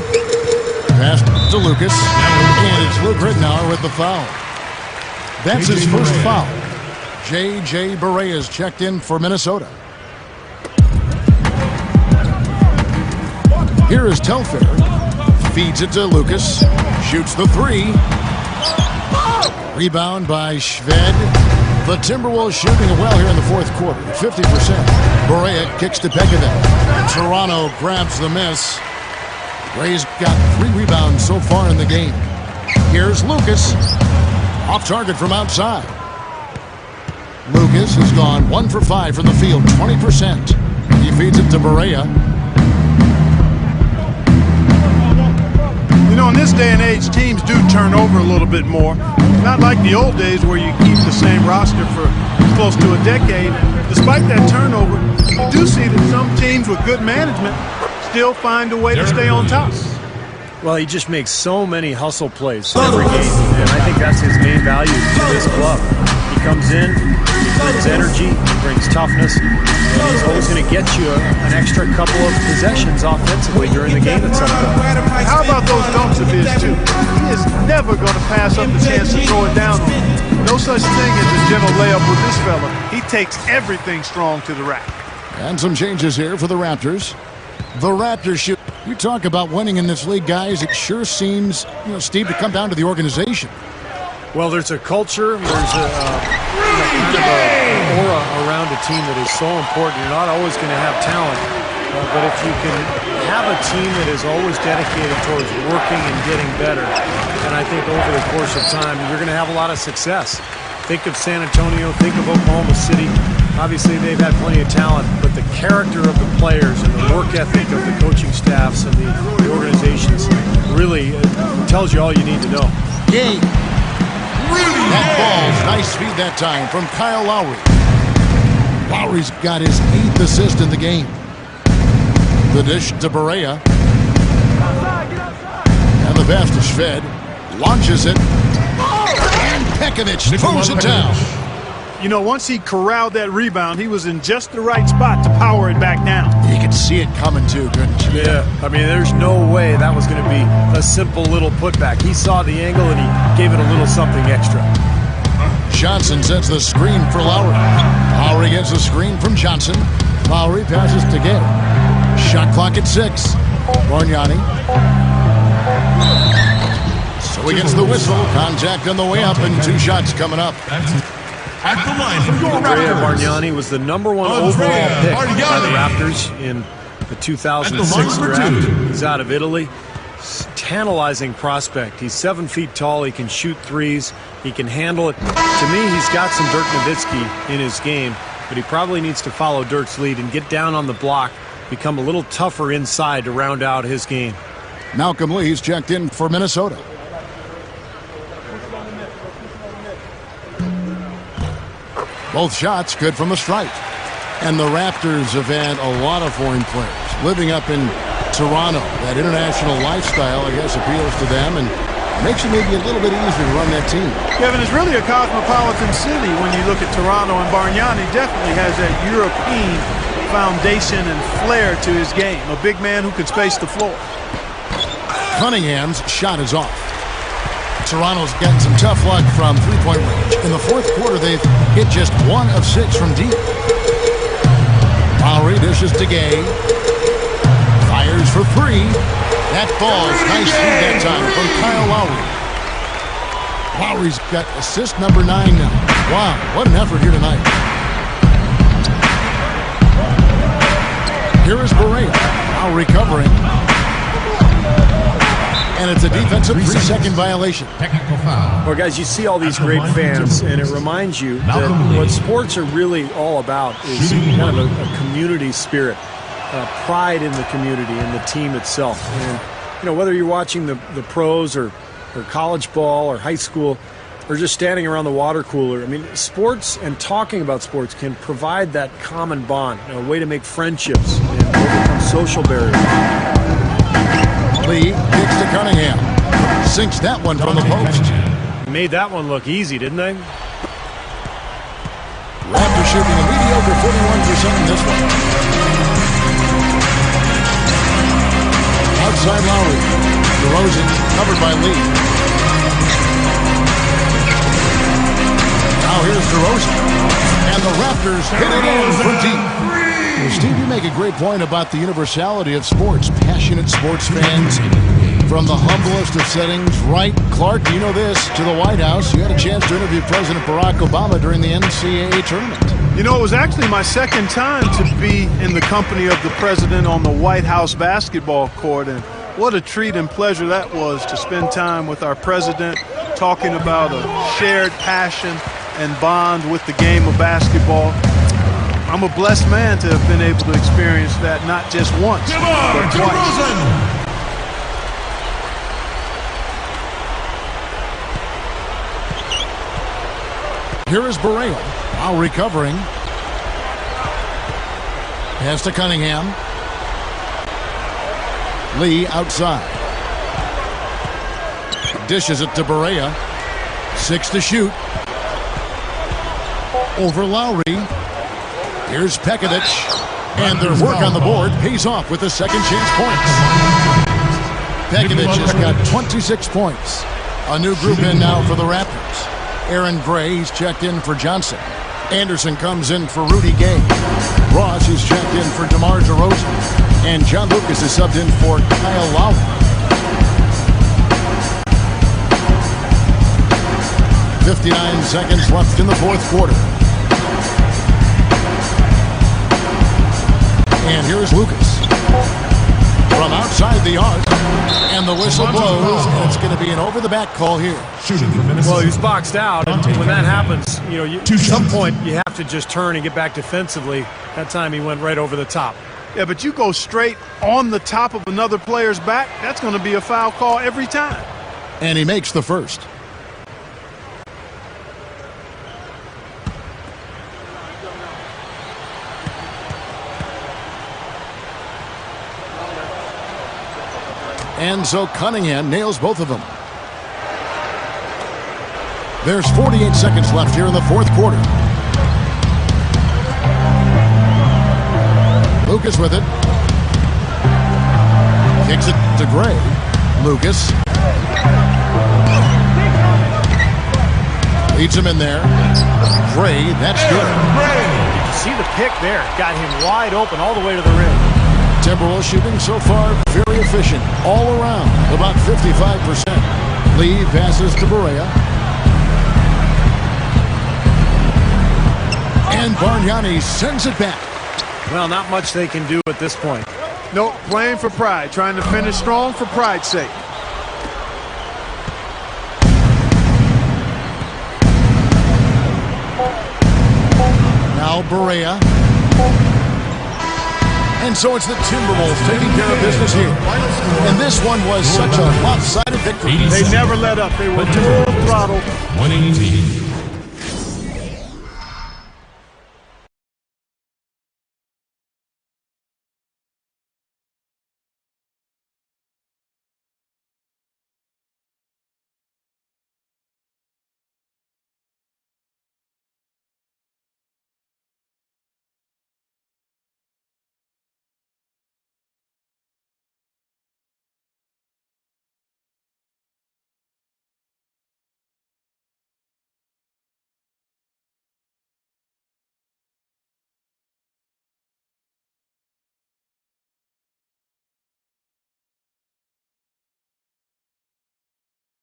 pass to Lucas, and it's Luke Rittenauer with the foul. That's his first foul. J.J. Barea is checked in for Minnesota. Here is Telfair. Feeds it to Lucas. Shoots the three. Rebound by Shved. The Timberwolves shooting it well here in the fourth quarter. 50%. Barea kicks to Pekovic. Toronto grabs the miss. Ray's got 3 rebounds so far in the game. Here's Lucas. Off target from outside. Lucas has gone 1 for 5 from the field, 20%. He feeds it to Barea. You know, in this day and age, teams do turn over a little bit more. Not like the old days where you keep the same roster for close to a decade. Despite that turnover, you do see that some teams with good management still find a way to stay on top. Well, he just makes so many hustle plays every game, and I think that's his main value to this club. He comes in, he brings energy, he brings toughness, and he's always going to get you an extra couple of possessions offensively during the game at some point. How about those dunks of his, too? He is never going to pass up the chance to throw it down on him. No such thing as a gentle layup with this fella. He takes everything strong to the rack. And some changes here for the Raptors. The Raptors shoot. You talk about winning in this league, guys. It sure seems, Steve, to come down to the organization. Well, there's a culture, there's a kind of an aura around a team that is so important. You're not always going to have talent, but if you can have a team that is always dedicated towards working and getting better, then I think over the course of time, you're going to have a lot of success. Think of San Antonio, think of Oklahoma City. Obviously, they've had plenty of talent, but the character of the players and the work ethic of the coaching staffs and the organizations really tells you all you need to know. Game. That ball's nice feed that time from Kyle Lowry. Lowry's got his 8th assist in the game. The dish to Barea. And the pass to Shved. Launches it. And Pekovic throws it down. You know, once he corralled that rebound, he was in just the right spot to power it back down. You could see it coming too, couldn't you? Yeah, I mean, there's no way that was going to be a simple little putback. He saw the angle and he gave it a little something extra. Johnson sets the screen for Lowry. Lowry gets the screen from Johnson. Lowry passes to Gay. Shot clock at 6. Bargnani. So he gets the whistle. Contact on the way up and 2 shots coming up. At the line for your Andrea Raptors. Bargnani was the #1 overall pick by the Raptors in the 2006 draft. He's out of Italy. Tantalizing prospect. He's 7 feet tall. He can shoot threes. He can handle it. To me, he's got some Dirk Nowitzki in his game, but he probably needs to follow Dirk's lead and get down on the block, become a little tougher inside to round out his game. Malcolm Lee's checked in for Minnesota. Both shots good from the stripe. And the Raptors have had a lot of foreign players living up in Toronto. That international lifestyle, I guess, appeals to them and makes it maybe a little bit easier to run that team. Kevin, it's really a cosmopolitan city when you look at Toronto, and Bargnani definitely has that European foundation and flair to his game. A big man who can space the floor. Cunningham's shot is off. Toronto's gotten some tough luck from three-point range. In the fourth quarter, they've hit just 1 of 6 from deep. Lowry dishes to Gay. Fires for 3. That ball's nice feed that time from Kyle Lowry. Lowry's got assist number 9 now. Wow, what an effort here tonight. Here is Barea. Now recovering. And it's a defensive 3-second violation. Technical foul. Well, guys, you see all these great fans, and it reminds you that what sports are really all about is kind of a community spirit, pride in the community and the team itself. And, you know, whether you're watching the pros or college ball or high school or just standing around the water cooler, I mean, sports and talking about sports can provide that common bond, a way to make friendships and overcome social barriers. Lee kicks to Cunningham. Sinks that one from the post. Made that one look easy, didn't they? Raptors shooting a mediocre 41% in this one. Outside Lowry. DeRozan covered by Lee. Now here's DeRozan. And the Raptors hit it in from deep. Well, Steve, you make a great point about the universality of sports. Passionate sports fans from the humblest of settings. Right, Clark, you know this, to the White House. You had a chance to interview President Barack Obama during the NCAA tournament. You know, it was actually my second time to be in the company of the president on the White House basketball court, and what a treat and pleasure that was to spend time with our president talking about a shared passion and bond with the game of basketball. I'm a blessed man to have been able to experience that not just once, but twice. Here is Barea, now recovering. Pass to Cunningham. Lee outside. Dishes it to Barea. 6 to shoot. Over Lowry. Here's Pekovic. And their work on the board pays off with the second chance points. Pekovic has got 26 points. A new group in now for the Raptors. Aaron Gray, he's checked in for Johnson. Anderson comes in for Rudy Gay. Ross is checked in for DeMar DeRozan. And John Lucas is subbed in for Kyle Lowry. .59 seconds left in the fourth quarter. And here's Lucas. From outside the arc. And the whistle blows. And it's going to be an over-the-back call here. Well, he was boxed out, and when that happens, you know, at some point you have to just turn and get back defensively. That time he went right over the top. Yeah, but you go straight on the top of another player's back, that's going to be a foul call every time. And he makes the first. And so Cunningham nails both of them. There's 48 seconds left here in the fourth quarter. Lucas with it. Kicks it to Gray. Lucas. Leads him in there. Gray, that's good. Did you see the pick there? Got him wide open all the way to the rim. Timberwolves shooting so far very efficient all around, about 55%. Lee passes to Barea. And Bargnani sends it back. Well, not much they can do at this point. Nope, playing for pride, trying to finish strong for pride's sake. Now Barea. And so it's the Timberwolves taking care of business here. And this one was such a lopsided victory. They never let up. They were full throttle. 118.